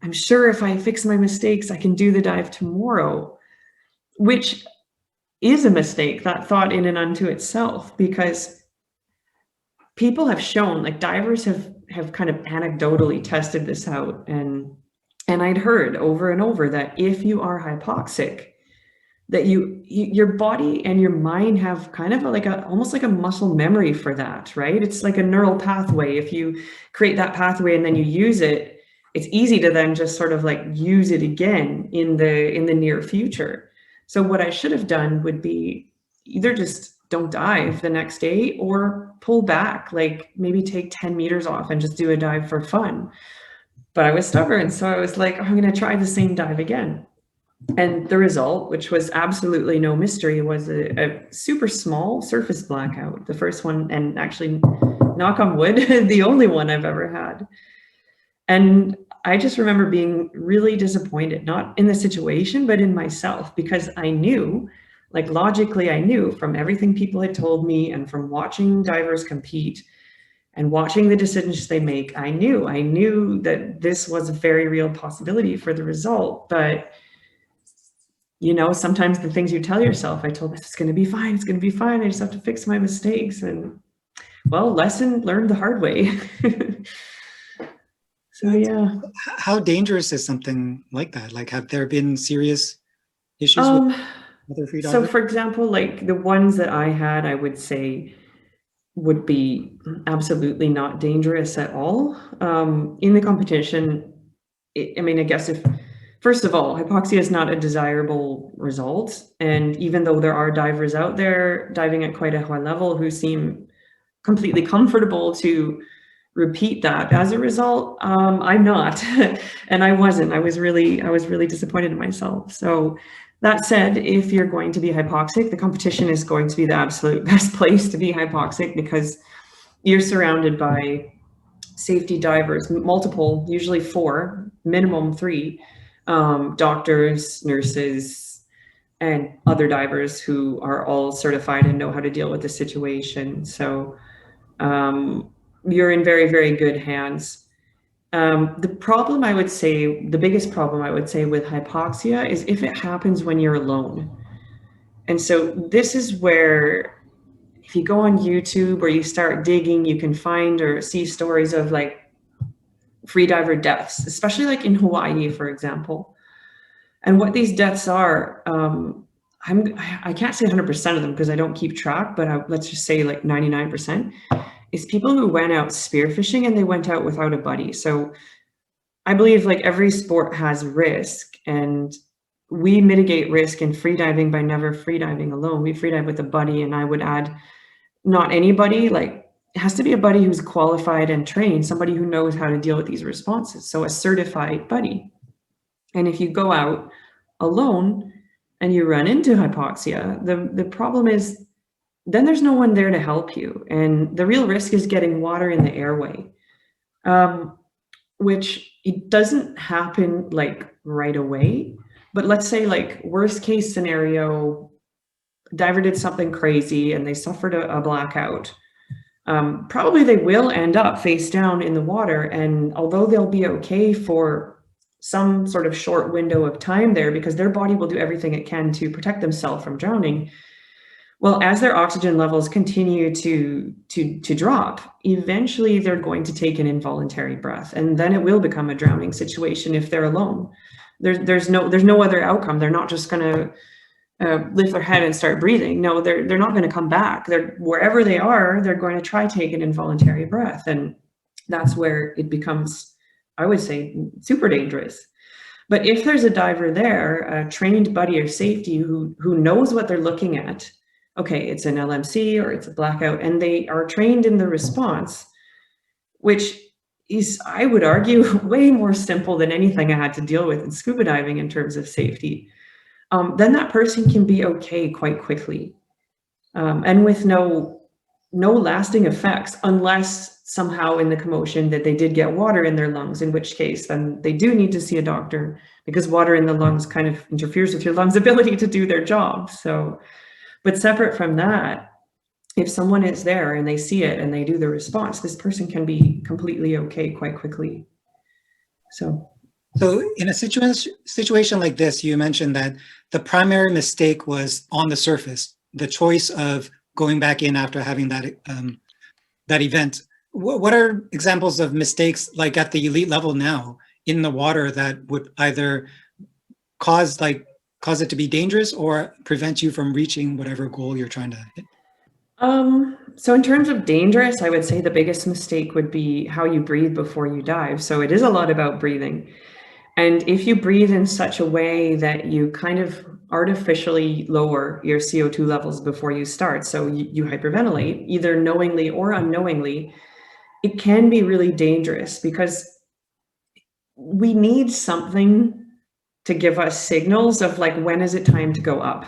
I'm sure if I fix my mistakes, I can do the dive tomorrow. Which is a mistake, that thought in and unto itself, because people have shown, like divers have kind of anecdotally tested this out, and I'd heard over and over that if you are hypoxic, that your body and your mind have kind of almost like a muscle memory for that, right? It's like a neural pathway. If you create that pathway and then you use it, it's easy to then just sort of like use it again in the near future. So what I should have done would be either just don't dive the next day or pull back, like maybe take 10 meters off and just do a dive for fun. But I was stubborn. So I was like, I'm going to try the same dive again. And the result, which was absolutely no mystery, was a super small surface blackout. The first one, and actually, knock on wood, the only one I've ever had. And I just remember being really disappointed, not in the situation, but in myself, because I knew, like logically, I knew from everything people had told me and from watching divers compete and watching the decisions they make, I knew that this was a very real possibility for the result. But, you know, sometimes the things you tell yourself, I told myself, it's going to be fine. It's going to be fine. I just have to fix my mistakes. And well, lesson learned the hard way. So yeah.
How dangerous is something like that? Like, have there been serious issues with other freedivers?
So for example, like the ones that I had, I would say would be absolutely not dangerous at all. In the competition, I mean, I guess first of all, hypoxia is not a desirable result. And even though there are divers out there diving at quite a high level who seem completely comfortable to repeat that as a result, I'm not. And I wasn't. I was really disappointed in myself. So that said, if you're going to be hypoxic, the competition is going to be the absolute best place to be hypoxic, because you're surrounded by safety divers, multiple, usually 4, minimum 3, doctors, nurses, and other divers who are all certified and know how to deal with the situation. So you're in very, very good hands. The problem, I would say, the biggest problem I would say with hypoxia is if it happens when you're alone. And so this is where, if you go on YouTube or you start digging, you can find or see stories of like freediver deaths, especially like in Hawaii, for example. And what these deaths are, I can't say 100% of them because I don't keep track, but let's just say like 99%. Is people who went out spearfishing and they went out without a buddy. So I believe like every sport has risk, and we mitigate risk in freediving by never freediving alone. We freedive with a buddy, and I would add not anybody, like it has to be a buddy who's qualified and trained, somebody who knows how to deal with these responses. So a certified buddy. And if you go out alone and you run into hypoxia, the problem is then there's no one there to help you. And the real risk is getting water in the airway, which it doesn't happen like right away. But let's say like worst case scenario, diver did something crazy and they suffered a blackout. Probably they will end up face down in the water. And although they'll be okay for some sort of short window of time there, because their body will do everything it can to protect themselves from drowning, well, as their oxygen levels continue to drop, eventually they're going to take an involuntary breath, and then it will become a drowning situation if they're alone. There's no other outcome. They're not just going to lift their head and start breathing. No, they're not going to come back. Wherever they are, they're going to try take an involuntary breath. And that's where it becomes, I would say, super dangerous. But if there's a diver there, a trained buddy or safety who knows what they're looking at, okay, it's an LMC or it's a blackout, and they are trained in the response, which is, I would argue, way more simple than anything I had to deal with in scuba diving in terms of safety, then that person can be okay quite quickly, and with no lasting effects, unless somehow in the commotion that they did get water in their lungs, in which case then they do need to see a doctor, because water in the lungs kind of interferes with your lungs' ability to do their job. So, but separate from that, if someone is there and they see it and they do the response, this person can be completely okay quite quickly. So
in a situation like this, you mentioned that the primary mistake was on the surface, the choice of going back in after having that that event. What are examples of mistakes like at the elite level now in the water that would either cause it to be dangerous or prevent you from reaching whatever goal you're trying to hit?
So in terms of dangerous, I would say the biggest mistake would be how you breathe before you dive. So it is a lot about breathing. And if you breathe in such a way that you kind of artificially lower your CO2 levels before you start, so you hyperventilate, either knowingly or unknowingly, it can be really dangerous, because we need something to give us signals of like, when is it time to go up?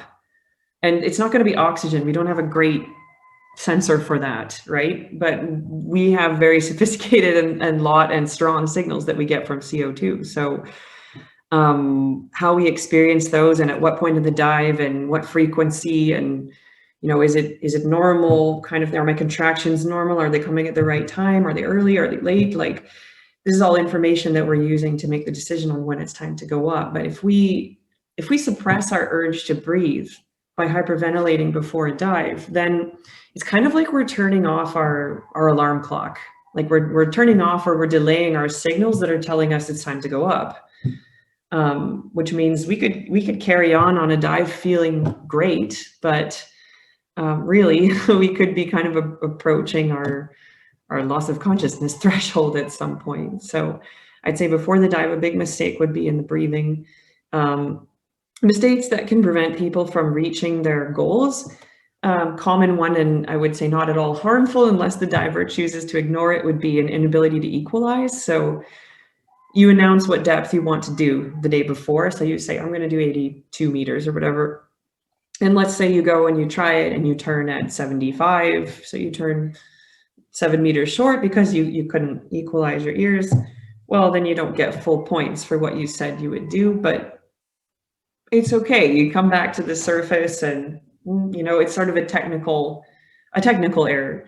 And it's not going to be oxygen. We don't have a great sensor for that, right? But we have very sophisticated and lot and strong signals that we get from CO2. So how we experience those and at what point of the dive and what frequency, and is it normal, kind of, are my contractions normal? Are they coming at the right time? Are they early? Are they late? Like, this is all information that we're using to make the decision on when it's time to go up. But if we suppress our urge to breathe by hyperventilating before a dive, then it's kind of like we're turning off our alarm clock. Like we're turning off, or we're delaying our signals that are telling us it's time to go up. Which means we could carry on a dive feeling great, but really we could be kind of approaching our loss of consciousness threshold at some point. So I'd say before the dive, a big mistake would be in the breathing. Mistakes that can prevent people from reaching their goals. Common one, and I would say not at all harmful unless the diver chooses to ignore it, would be an inability to equalize. So you announce what depth you want to do the day before. So you say, I'm going to do 82 meters or whatever. And let's say you go and you try it and you turn at 75. So you turn 7 meters short because you couldn't equalize your ears. Well, then you don't get full points for what you said you would do, but it's okay. You come back to the surface and, it's sort of a technical error.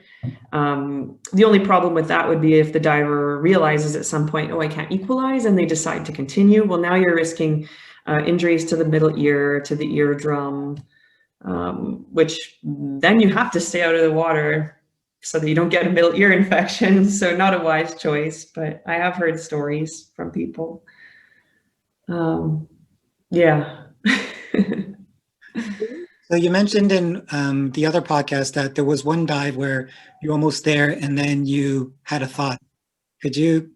The only problem with that would be if the diver realizes at some point, oh, I can't equalize, and they decide to continue. Well, now you're risking injuries to the middle ear, to the eardrum, which then you have to stay out of the water so that you don't get a middle ear infection. So not a wise choice, but I have heard stories from people. Yeah.
So you mentioned in the other podcast that there was one dive where you're almost there and then you had a thought. Could you?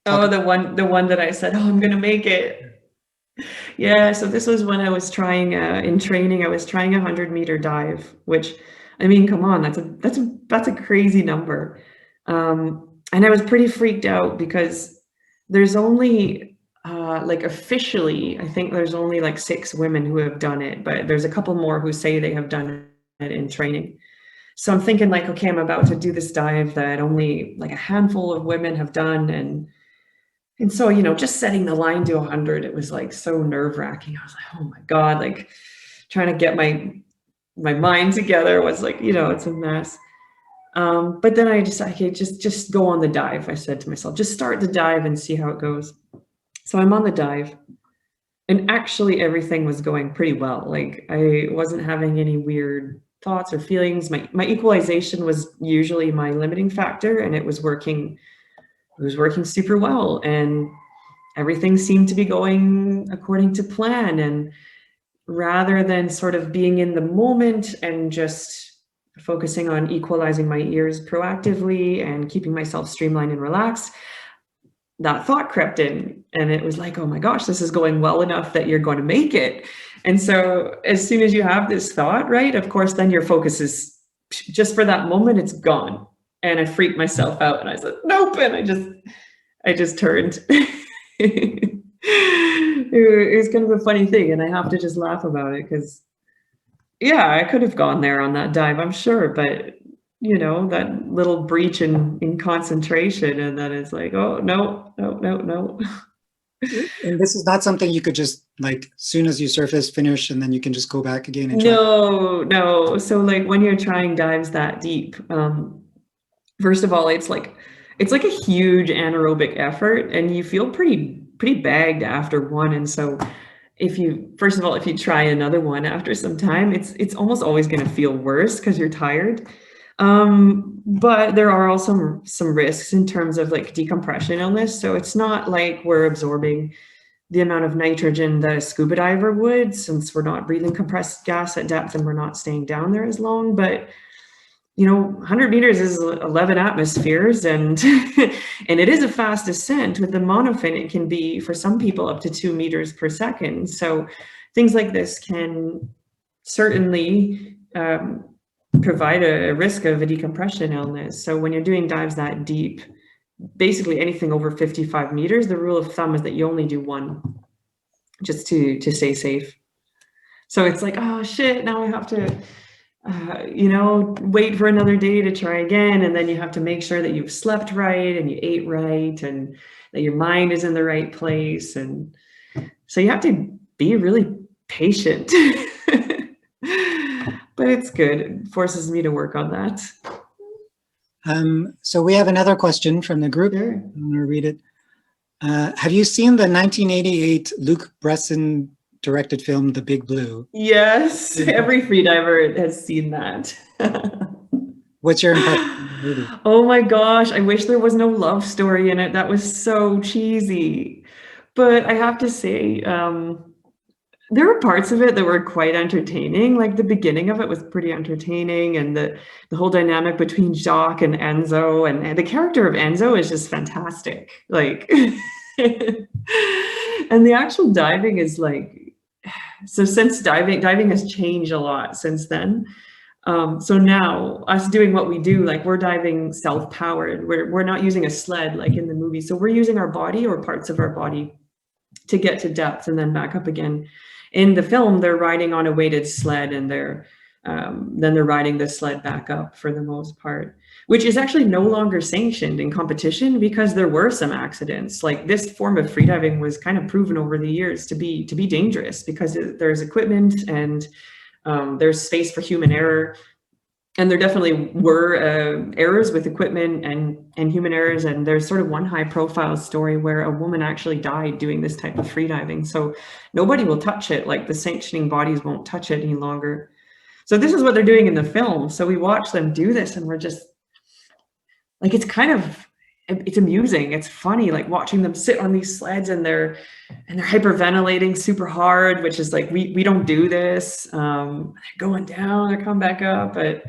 Oh, the one that I said, oh, I'm going to make it. Yeah. So this was when I was trying in training, I was trying a 100-meter dive, which, I mean, come on, that's a crazy number. And I was pretty freaked out because there's only like officially, I think there's only like 6 women who have done it, but there's a couple more who say they have done it in training. So I'm thinking like, okay, I'm about to do this dive that only like a handful of women have done. And so, just setting the line to 100, it was like so nerve-wracking. I was like, oh my God, like trying to get my mind together was like, it's a mess. But then I decided, okay, just go on the dive. I said to myself, just start the dive and see how it goes. So I'm on the dive, and actually everything was going pretty well. Like I wasn't having any weird thoughts or feelings. My equalization was usually my limiting factor, and it was working super well, and everything seemed to be going according to plan. And rather than sort of being in the moment and just focusing on equalizing my ears proactively and keeping myself streamlined and relaxed, that thought crept in, and it was like, oh my gosh, this is going well enough that you're going to make it. And so as soon as you have this thought, right, of course, then your focus is just for that moment, it's gone. And I freaked myself out and I said, nope. And I just turned. It was kind of a funny thing. And I have to just laugh about it because, yeah, I could have gone there on that dive, I'm sure. But, you know, that little breach in concentration, and then it's like, oh, no.
And this is not something you could just, like, as soon as you surface, finish, and then you can just go back again and try.
No. So like when you're trying dives that deep, first of all, it's like a huge anaerobic effort, and you feel pretty bagged after one. And so if you try another one after some time, it's almost always going to feel worse because you're tired. But there are also some risks in terms of like decompression illness. So it's not like we're absorbing the amount of nitrogen that a scuba diver would, since we're not breathing compressed gas at depth and we're not staying down there as long. But, you know, 100 meters is 11 atmospheres, and and it is a fast descent. With the monofin, it can be, for some people, up to 2 meters per second. So things like this can certainly provide a risk of a decompression illness. So when you're doing dives that deep, basically anything over 55 meters, the rule of thumb is that you only do one, just to stay safe. So it's like, oh shit, now I have to you know, wait for another day to try again. And then you have to make sure that you've slept right and you ate right and that your mind is in the right place. And so you have to be really patient. But it's good. It forces me to work on that.
So we have another question from the group.
Sure.
I'm going to read it. Have you seen the 1988 Luc Bresson directed film, The Big Blue?
Yes, every freediver has seen that.
What's your impression of the movie?
Oh my gosh, I wish there was no love story in it. That was so cheesy. But I have to say, there were parts of it that were quite entertaining. Like the beginning of it was pretty entertaining, and the whole dynamic between Jacques and Enzo, and the character of Enzo is just fantastic. Like, and the actual diving is like, so since diving has changed a lot since then. So now us doing what we do, like we're diving self-powered. We're not using a sled like in the movie. So we're using our body or parts of our body to get to depth and then back up again. In the film, they're riding on a weighted sled, and then they're riding the sled back up for the most part, which is actually no longer sanctioned in competition because there were some accidents. Like this form of freediving was kind of proven over the years to be dangerous because there's equipment and there's space for human error. And there definitely were errors with equipment and human errors. And there's sort of one high profile story where a woman actually died doing this type of freediving. So nobody will touch it. Like the sanctioning bodies won't touch it any longer. So this is what they're doing in the film. So we watch them do this and we're just like, it's amusing. It's funny, like watching them sit on these sleds and they're hyperventilating super hard, which is like, we don't do this. They're going down, they're coming back up. But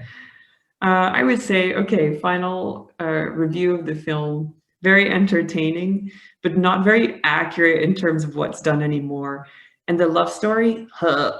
I would say, okay, final review of the film, very entertaining, but not very accurate in terms of what's done anymore. And the love story, huh.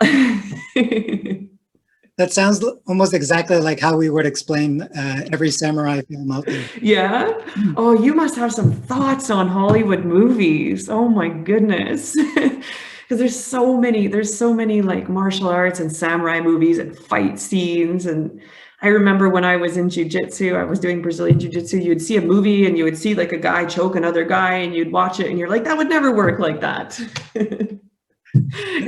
That sounds almost exactly like how we would explain every samurai film out there.
Yeah? Oh, you must have some thoughts on Hollywood movies. Oh my goodness. Because there's so many like martial arts and samurai movies and fight scenes. And I remember when I was in jiu-jitsu, I was doing Brazilian jiu-jitsu, you'd see a movie and you would see like a guy choke another guy and you'd watch it and you're like, that would never work like that.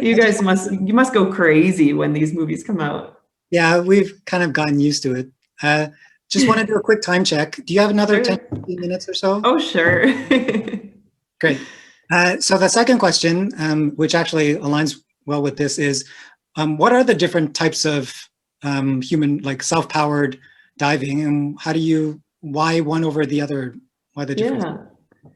You guys must go crazy when these movies come out.
Yeah, we've kind of gotten used to it. Just want to do a quick time check. Do you have another 10, 15 minutes or so?
Oh, sure.
Great. So the second question, which actually aligns well with this, is what are the different types of human, like self-powered diving, and why one over the other? Why the difference?
Yeah.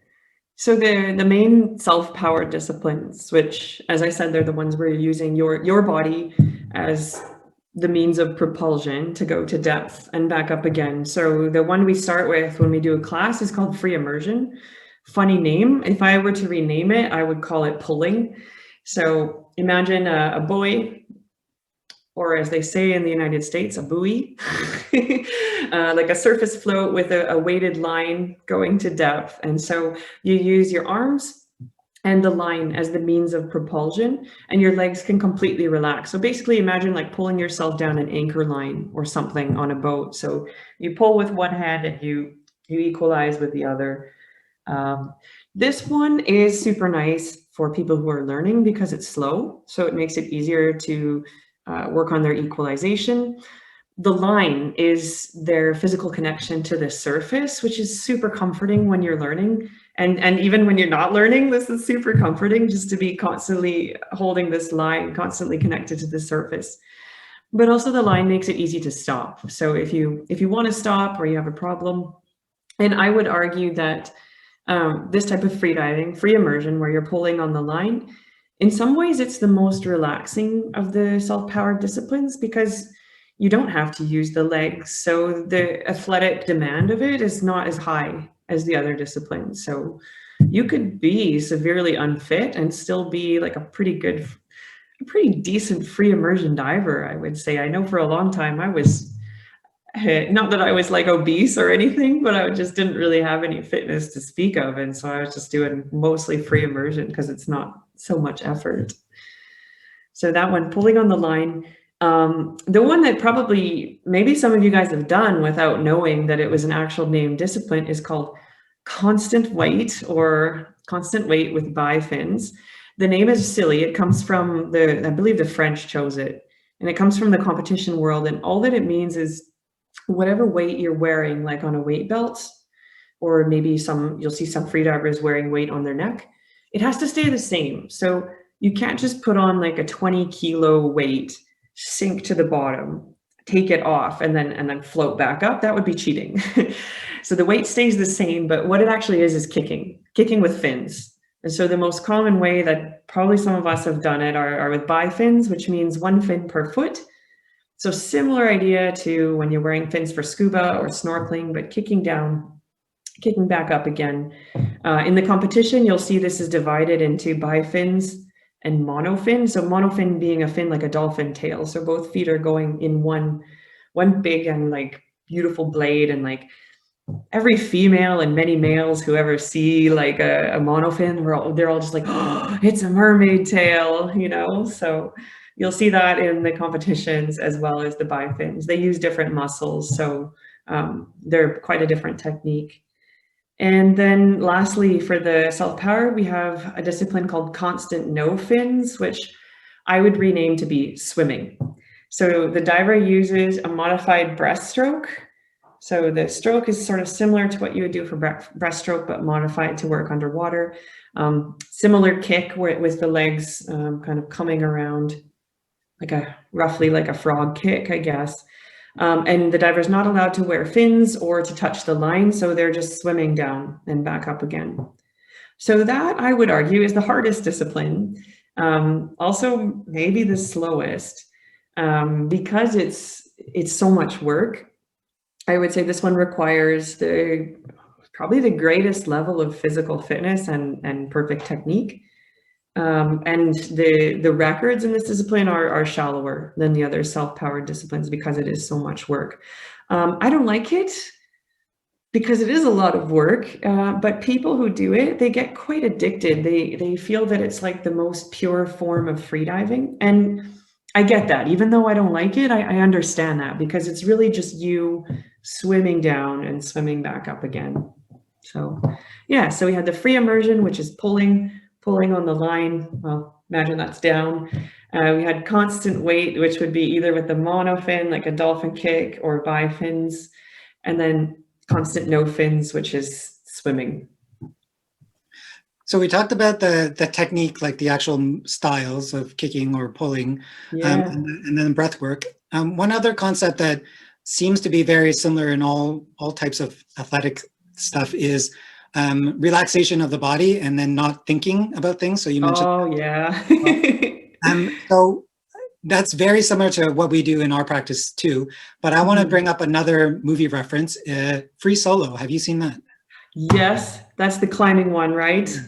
So the main self-powered disciplines, which, as I said, they're the ones where you're using your body as the means of propulsion to go to depth and back up again. So the one we start with when we do a class is called free immersion. Funny name. If I were to rename it, I would call it pulling. So imagine a buoy, or as they say in the United States, a buoy, like a surface float with a weighted line going to depth. And so you use your arms and the line as the means of propulsion, and your legs can completely relax. So basically imagine like pulling yourself down an anchor line or something on a boat. So you pull with one hand and you equalize with the other. This one is super nice for people who are learning because it's slow. So it makes it easier to work on their equalization. The line is their physical connection to the surface, which is super comforting when you're learning. And even when you're not learning, this is super comforting just to be constantly holding this line, constantly connected to the surface. But also the line makes it easy to stop. So if you want to stop or you have a problem, and I would argue that this type of freediving, free immersion, where you're pulling on the line, in some ways it's the most relaxing of the self-powered disciplines because you don't have to use the legs. So the athletic demand of it is not as high as the other disciplines. So you could be severely unfit and still be like a pretty decent free immersion diver, I would say. I know for a long time I was, not that I was like obese or anything, but I just didn't really have any fitness to speak of. And so I was just doing mostly free immersion because it's not so much effort. So that one, pulling on the line. The one that probably maybe some of you guys have done without knowing that it was an actual named discipline is called constant weight, or constant weight with bifins. The name is silly. It comes from I believe the French chose it, and it comes from the competition world. And all that it means is whatever weight you're wearing, like on a weight belt, or maybe you'll see some freedivers wearing weight on their neck, it has to stay the same. So you can't just put on like a 20-kilo weight, sink to the bottom, take it off, and then float back up. That would be cheating. So the weight stays the same, but what it actually is kicking with fins. And so the most common way that probably some of us have done it are with bifins, which means one fin per foot. So similar idea to when you're wearing fins for scuba or snorkeling, but kicking down, kicking back up again. In the competition, you'll see this is divided into bifins and monofin. So monofin being a fin like a dolphin tail. So both feet are going in one big and like beautiful blade. And like every female and many males who ever see like a monofin, they're all just like, oh, it's a mermaid tail, you know? So you'll see that in the competitions as well as the bifins. They use different muscles. So they're quite a different technique. And then lastly, for the self-powered, we have a discipline called constant no fins, which I would rename to be swimming. So the diver uses a modified breaststroke. So the stroke is sort of similar to what you would do for breaststroke, but modified to work underwater. Similar kick with the legs kind of coming around roughly like a frog kick, I guess. And the diver's not allowed to wear fins or to touch the line, so they're just swimming down and back up again. So that, I would argue, is the hardest discipline. Also, maybe the slowest, because it's so much work. I would say this one requires probably the greatest level of physical fitness and perfect technique. And the records in this discipline are shallower than the other self-powered disciplines because it is so much work. I don't like it because it is a lot of work, but people who do it, they get quite addicted. They feel that it's like the most pure form of freediving. And I get that. Even though I don't like it, I understand that because it's really just you swimming down and swimming back up again. So yeah, so we had the free immersion, which is pulling on the line. Well, imagine that's down. We had constant weight, which would be either with the monofin, like a dolphin kick, or bifins, and then constant no fins, which is swimming.
So we talked about the technique, like the actual styles of kicking or pulling, and then breath work. One other concept that seems to be very similar in all types of athletic stuff is relaxation of the body and then not thinking about things. So you mentioned.
Oh yeah.
So that's very similar to what we do in our practice too. But I want to bring up another movie reference, Free Solo. Have you seen that?
Yes, that's the climbing one, right?
Yeah.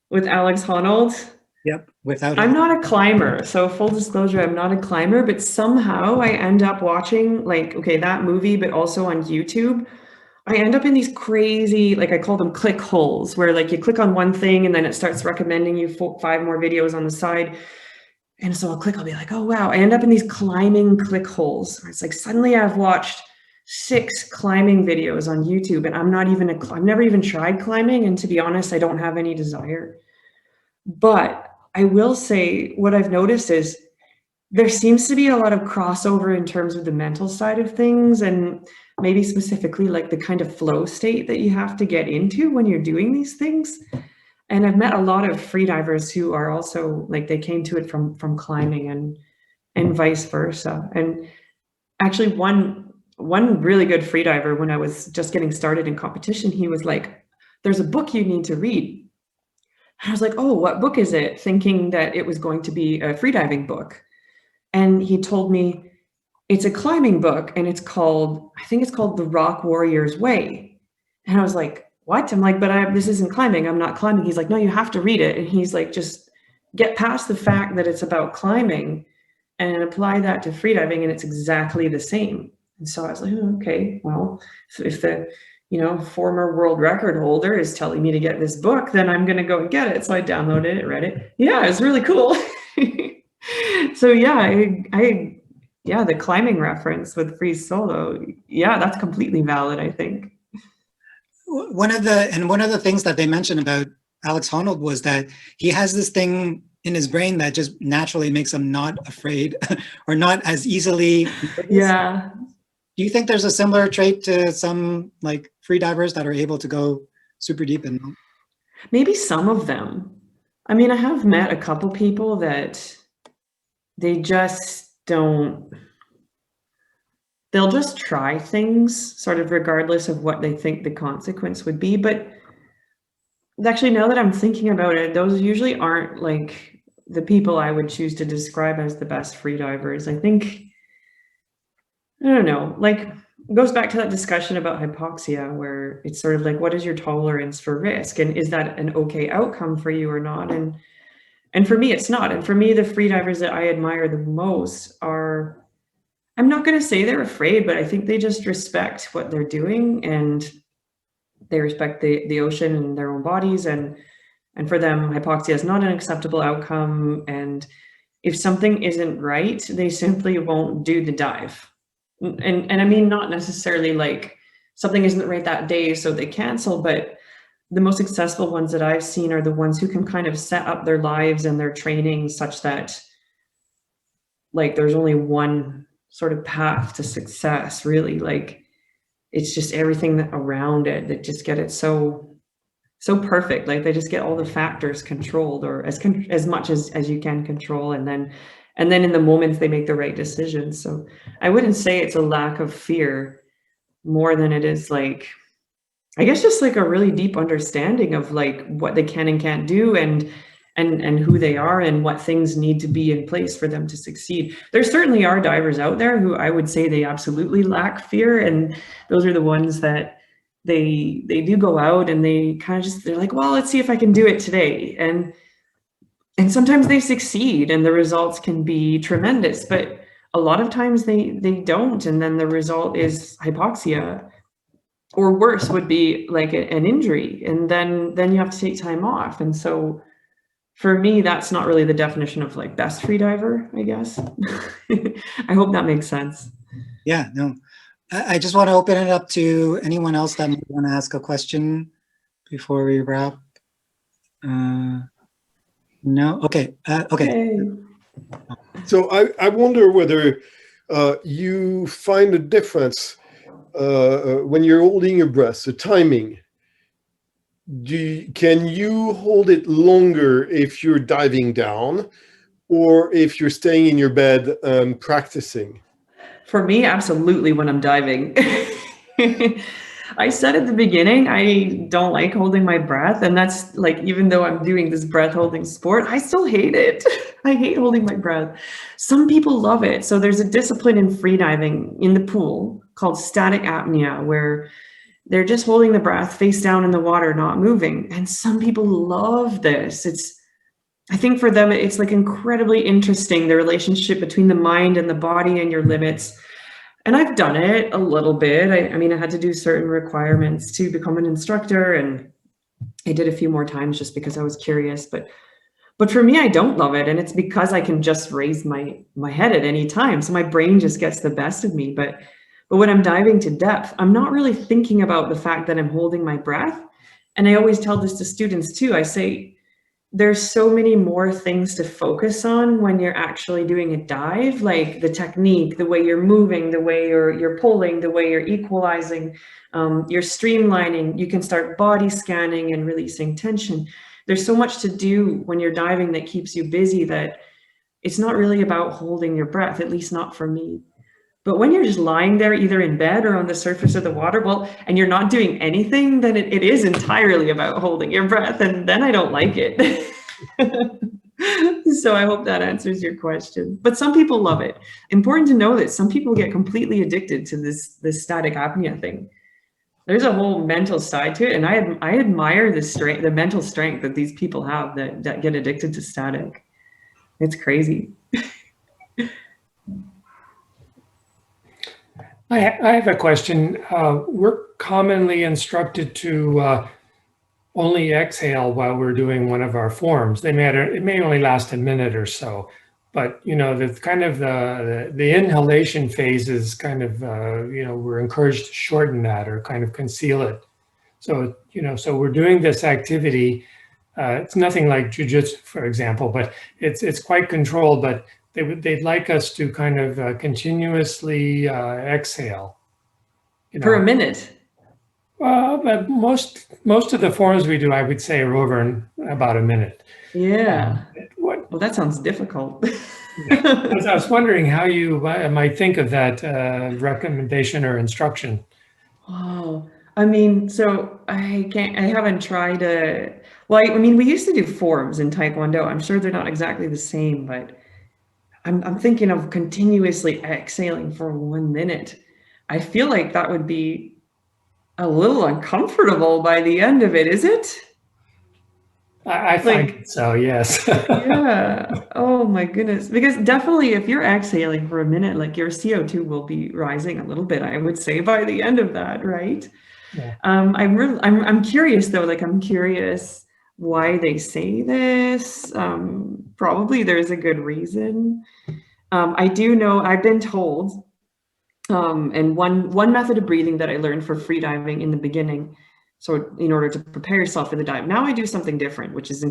With Alex Honnold.
Yep, without
I'm not a climber, so full disclosure, I'm not a climber, but somehow I end up watching like, okay, that movie, but also on YouTube. I end up in these crazy, like I call them click holes, where like you click on one thing and then it starts recommending you 5 more videos on the side. And so I'll be like, oh wow, I end up in these climbing click holes. It's like suddenly I've watched 6 climbing videos on YouTube and I've never even tried climbing. And to be honest, I don't have any desire. But I will say what I've noticed is there seems to be a lot of crossover in terms of the mental side of things, and maybe specifically like the kind of flow state that you have to get into when you're doing these things. And I've met a lot of freedivers who are also like, they came to it from climbing and vice versa. And actually one really good freediver, when I was just getting started in competition, he was like, there's a book you need to read. And I was like, oh, what book is it? Thinking that it was going to be a freediving book. And he told me it's a climbing book and I think it's called The Rock Warrior's Way. And I was like, what? I'm like, but this isn't climbing. I'm not climbing. He's like, no, you have to read it. And he's like, just get past the fact that it's about climbing and apply that to freediving, and it's exactly the same. And so I was like, oh, okay, well, if the former world record holder is telling me to get this book, then I'm going to go and get it. So I downloaded it, read it. Yeah, it's really cool. So yeah, the climbing reference with Free Solo, yeah, that's completely valid, I think.
One of the things that they mentioned about Alex Honnold was that he has this thing in his brain that just naturally makes him not afraid or not as easily.
Yeah.
Do you think there's a similar trait to some like free divers that are able to go super deep? And
maybe some of them. I mean, I have met a couple people that they just don't, they'll just try things sort of regardless of what they think the consequence would be. But actually, now that I'm thinking about it, those usually aren't like the people I would choose to describe as the best freedivers. I think, I don't know, like it goes back to that discussion about hypoxia, where it's sort of like, what is your tolerance for risk? And is that an okay outcome for you or not? And for me, it's not. And for me, the freedivers that I admire the most are, I'm not going to say they're afraid, but I think they just respect what they're doing, and they respect the ocean and their own bodies. And for them, hypoxia is not an acceptable outcome. And if something isn't right, they simply won't do the dive. And I mean, not necessarily like something isn't right that day, so they cancel, but the most successful ones that I've seen are the ones who can kind of set up their lives and their training such that like there's only one sort of path to success, really. Like it's just everything around it that just get it so perfect. Like they just get all the factors controlled, or as much as you can control, and then in the moments they make the right decisions. So I wouldn't say it's a lack of fear more than it is like, I guess just like a really deep understanding of like what they can and can't do, and who they are, and what things need to be in place for them to succeed. There certainly are divers out there who I would say they absolutely lack fear, and those are the ones that they do go out and they kind of just, they're like, well, let's see if I can do it today. And sometimes they succeed and the results can be tremendous, but a lot of times they don't. And then the result is hypoxia, or worse would be like an injury. And then you have to take time off. And so for me, that's not really the definition of like best freediver, I guess. I hope that makes sense.
Yeah, no. I just want to open it up to anyone else that might want to ask a question before we wrap. No? Okay. Okay.
So I wonder whether you find a difference when you're holding your breath, the timing. Can you hold it longer if you're diving down, or if you're staying in your bed and practicing?
For me, absolutely when I'm diving. I said at the beginning, I don't like holding my breath. And that's like, even though I'm doing this breath holding sport, I still hate it. I hate holding my breath. Some people love it. So there's a discipline in freediving in the pool called static apnea, where they're just holding the breath face down in the water, not moving. And some people love this. I think for them, it's like incredibly interesting, the relationship between the mind and the body and your limits. And I've done it a little bit. I mean, I had to do certain requirements to become an instructor, and I did a few more times just because I was curious. But for me, I don't love it. And it's because I can just raise my head at any time. So my brain just gets the best of me. But when I'm diving to depth, I'm not really thinking about the fact that I'm holding my breath. And I always tell this to students too. I say, there's so many more things to focus on when you're actually doing a dive, like the technique, the way you're moving, the way you're pulling, the way you're equalizing, you're streamlining. You can start body scanning and releasing tension. There's so much to do when you're diving that keeps you busy that it's not really about holding your breath, at least not for me. But when you're just lying there, either in bed or on the surface of the water, well, and you're not doing anything, then it is entirely about holding your breath. And then I don't like it. So I hope that answers your question. But some people love it. Important to know that some people get completely addicted to this static apnea thing. There's a whole mental side to it. And I admire the mental strength that these people have that get addicted to static. It's crazy.
I have a question. We're commonly instructed to only exhale while we're doing one of our forms. It may only last a minute or so, but the kind of the inhalation phase is kind of we're encouraged to shorten that or kind of conceal it. So so we're doing this activity. It's nothing like jujitsu, for example, but it's quite controlled. But they'd like us to kind of continuously exhale.
For a minute.
But most of the forms we do, I would say, are over in about a minute.
Yeah. Well, that sounds difficult.
I was wondering how you might think of that recommendation or instruction.
Oh, I mean, so I haven't tried well, I mean, we used to do forms in Taekwondo. I'm sure they're not exactly the same, but I'm thinking of continuously exhaling for 1 minute. I feel like that would be a little uncomfortable by the end of it, is it?
I find so, yes.
Yeah. Oh my goodness. Because definitely if you're exhaling for a minute, like your CO2 will be rising a little bit, I would say, by the end of that, right?
Yeah.
I'm curious though, like I'm curious why they say this. Probably there's a good reason. I do know, I've been told, and one method of breathing that I learned for freediving in the beginning, so in order to prepare yourself for the dive. Now I do something different, which is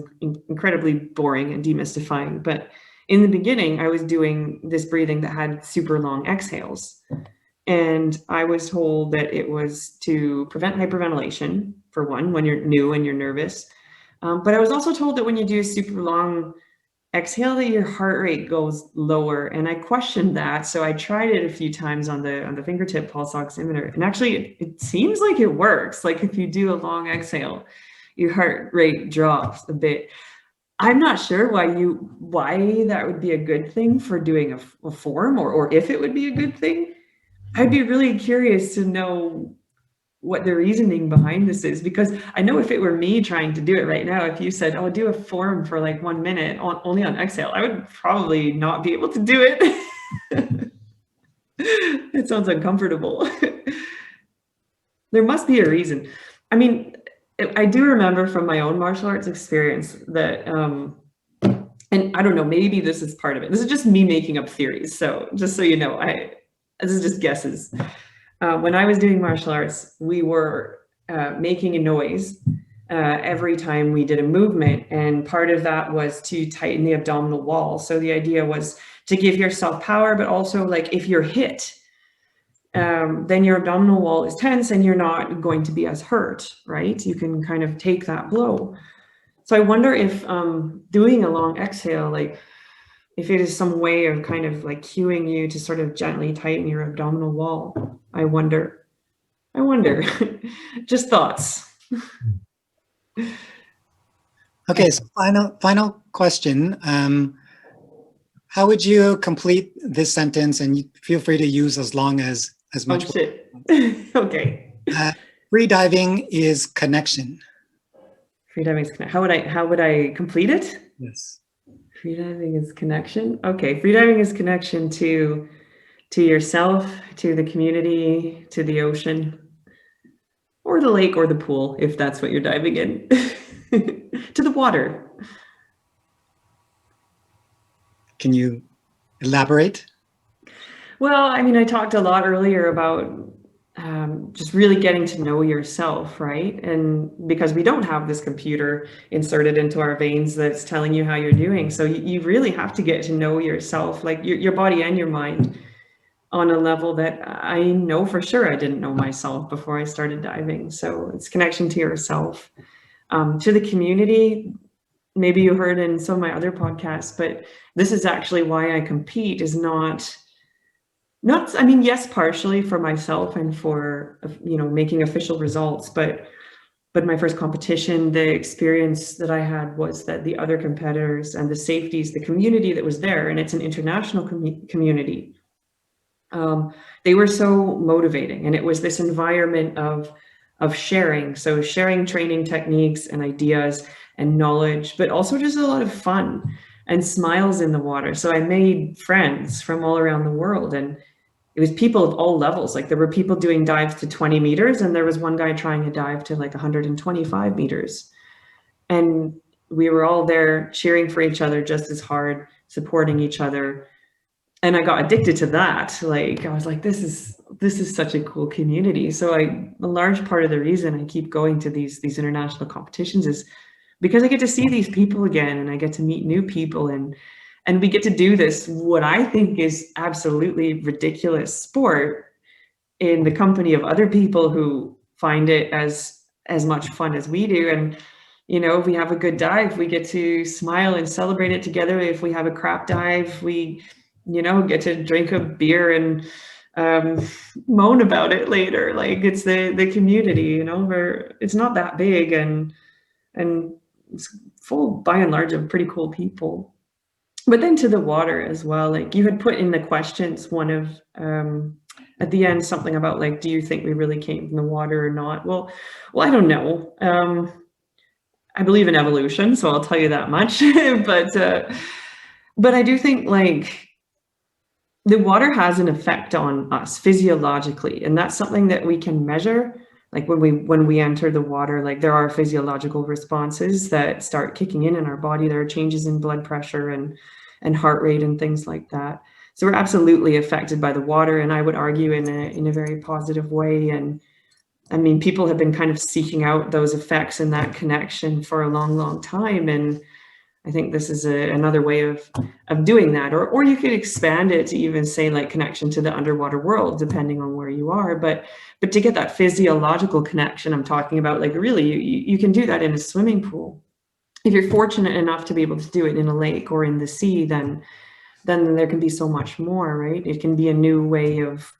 incredibly boring and demystifying. But in the beginning, I was doing this breathing that had super long exhales. And I was told that it was to prevent hyperventilation, for one, when you're new and you're nervous. But I was also told that when you do a super long exhale, that your heart rate goes lower. And I questioned that. So I tried it a few times on the fingertip pulse oximeter. And actually, it seems like it works. Like if you do a long exhale, your heart rate drops a bit. I'm not sure why that would be a good thing for doing a form, or if it would be a good thing. I'd be really curious to know what the reasoning behind this is, because I know if it were me trying to do it right now, if you said, oh, do a form for like 1 minute only on exhale, I would probably not be able to do it. It sounds uncomfortable. There must be a reason. I mean, I do remember from my own martial arts experience that, and I don't know, maybe this is part of it. This is just me making up theories. So just so you know, this is just guesses. When I was doing martial arts, we were making a noise every time we did a movement. And part of that was to tighten the abdominal wall. So the idea was to give yourself power, but also like if you're hit, then your abdominal wall is tense and you're not going to be as hurt, right? You can kind of take that blow. So I wonder if doing a long exhale, like if it is some way of kind of like cueing you to sort of gently tighten your abdominal wall. I wonder. I wonder. Just thoughts.
Okay, so final question. How would you complete this sentence? And feel free to use as long as much.
Oh shit. Okay.
Freediving is connection.
Freediving is connection. How would I complete it?
Yes.
Freediving is connection. Okay, freediving is connection to yourself, to the community, to the ocean, or the lake or the pool, if that's what you're diving in, to the water.
Can you elaborate?
Well, I mean, I talked a lot earlier about just really getting to know yourself, right? And because we don't have this computer inserted into our veins that's telling you how you're doing. So you really have to get to know yourself, like your body and your mind, on a level that I know for sure I didn't know myself before I started diving. So it's connection to yourself, to the community. Maybe you heard in some of my other podcasts, but this is actually why I compete, is not, I mean, yes, partially for myself and for, you know, making official results, but my first competition, the experience that I had was that the other competitors and the safeties, the community that was there, and it's an international community, they were so motivating, and it was this environment of sharing. So sharing training techniques and ideas and knowledge, but also just a lot of fun and smiles in the water. So I made friends from all around the world, and it was people of all levels. Like there were people doing dives to 20 meters, and there was one guy trying a dive to like 125 meters. And we were all there cheering for each other just as hard, supporting each other. And I got addicted to that. Like, I was like, this is such a cool community. So a large part of the reason I keep going to these international competitions is because I get to see these people again, and I get to meet new people, and we get to do this, what I think is absolutely ridiculous sport, in the company of other people who find it as much fun as we do. And, you know, if we have a good dive, we get to smile and celebrate it together. If we have a crap dive, we, you know, get to drink a beer and moan about it later. Like, it's the community, you know, where it's not that big, and it's full, by and large, of pretty cool people. But then to the water as well, like you had put in the questions, one of, at the end, something about like, do you think we really came from the water or not? Well, I don't know. I believe in evolution, so I'll tell you that much. But I do think like the water has an effect on us physiologically, and that's something that we can measure. Like when we enter the water, like there are physiological responses that start kicking in our body. There are changes in blood pressure and heart rate and things like that. So we're absolutely affected by the water, and I would argue in a very positive way. And I mean, people have been kind of seeking out those effects and that connection for a long, long time. And I think this is another way of doing that. Or you could expand it to even say like connection to the underwater world, depending on where you are. But to get that physiological connection I'm talking about, like really, you can do that in a swimming pool. If you're fortunate enough to be able to do it in a lake or in the sea, then there can be so much more, right? It can be a new way of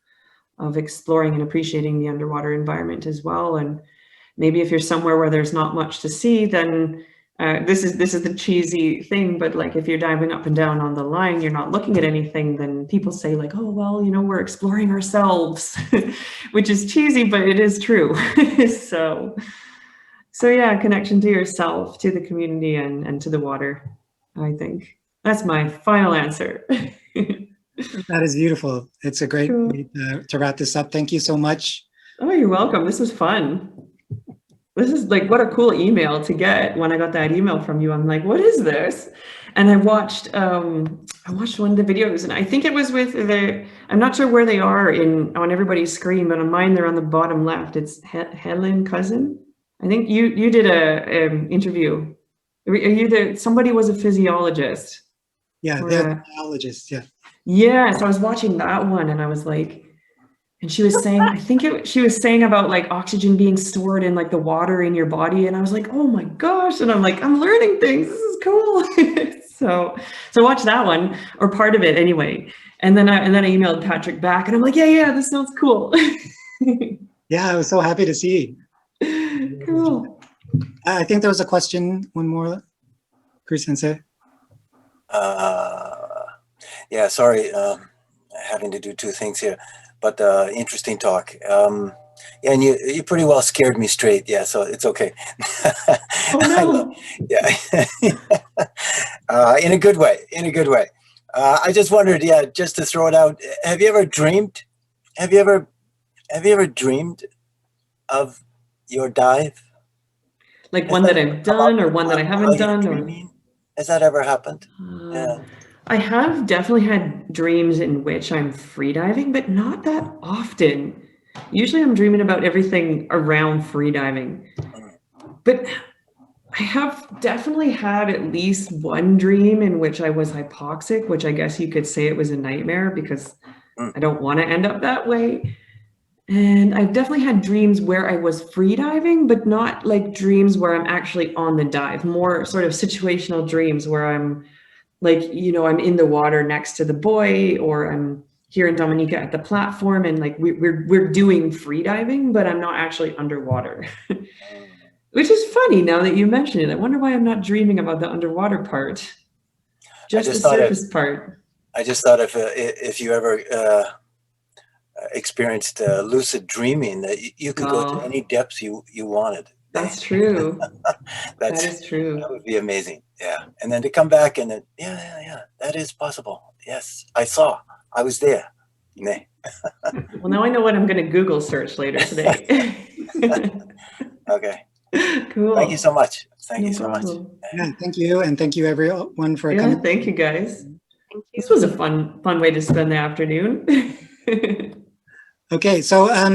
exploring and appreciating the underwater environment as well. And maybe if you're somewhere where there's not much to see, then this is the cheesy thing, but like if you're diving up and down on the line, you're not looking at anything, then people say like, oh, well, you know, we're exploring ourselves, which is cheesy, but it is true. So yeah, connection to yourself, to the community, and to the water. I think that's my final answer.
That is beautiful. It's a great way to wrap this up. Thank you so much.
Oh, you're welcome. This was fun. This is like, what a cool email to get. When I got that email from you, I'm like, what is this? And I watched one of the videos, and I think it was with I'm not sure where they are on everybody's screen, but on mine, they're on the bottom left. It's Helen Cousin. I think you did a interview. Somebody was a physiologist.
Yeah, they're a biologist, yeah.
Yeah, so I was watching that one, and I was like, and she was saying, she was saying about like oxygen being stored in like the water in your body. And I was like, oh my gosh. And I'm like, I'm learning things. This is cool. So watch that one, or part of it anyway. And then I emailed Patrick back, and I'm like, yeah, this sounds cool.
Yeah, I was so happy to see.
Cool.
I think there was a question, one more, Chris Sensei.
Yeah, sorry, having to do two things here, but interesting talk. Yeah, and you pretty well scared me straight. Yeah, so it's okay.
Oh no.
Yeah, in a good way. In a good way. I just wondered, yeah, just to throw it out. Have you ever dreamed? Have you ever dreamed of your dive?
Like one that I've done or one that I haven't done? Or...
Has that ever happened? Yeah.
I have definitely had dreams in which I'm freediving, but not that often. Usually I'm dreaming about everything around freediving. But I have definitely had at least one dream in which I was hypoxic, which I guess you could say it was a nightmare because I don't want to end up that way. And I've definitely had dreams where I was freediving, but not like dreams where I'm actually on the dive, more sort of situational dreams where I'm like, you know, I'm in the water next to the buoy, or I'm here in Dominica at the platform, and like we're doing freediving, but I'm not actually underwater. Which is funny now that you mention it. I wonder why I'm not dreaming about the underwater part. Just the surface part.
I just thought if you ever experienced lucid dreaming, that you could go to any depths you wanted.
That's true. That is true.
That would be amazing. Yeah. And then to come back and then, yeah, that is possible. Yes, I was there. Nah.
Well, now I know what I'm going to Google search later today.
Okay.
Cool.
Thank you so much. Thank you so much.
Yeah, thank you. And thank you everyone for coming.
Thank you guys. Thank you. This was a fun way to spend the afternoon.
Okay, so I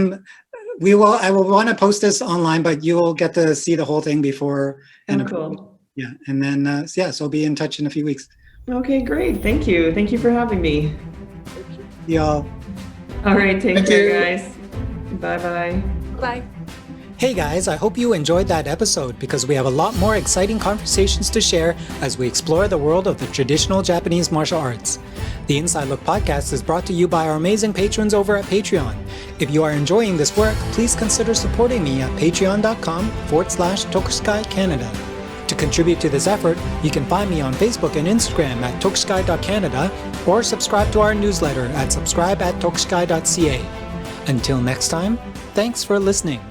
will want to post this online, but you will get to see the whole thing before. And
cool.
Yeah, and then so I'll be in touch in a few weeks.
Okay, great. Thank you. Thank you for having me.
Y'all.
All right, take care, guys. Bye-bye.
Bye.
Hey guys, I hope you enjoyed that episode because we have a lot more exciting conversations to share as we explore the world of the traditional Japanese martial arts. The Inside Look podcast is brought to you by our amazing patrons over at Patreon. If you are enjoying this work, please consider supporting me at patreon.com/Tokuskai Canada. To contribute to this effort, you can find me on Facebook and Instagram at tokuskai.canada or subscribe to our newsletter at subscribe@tokuskai.ca. Until next time, thanks for listening.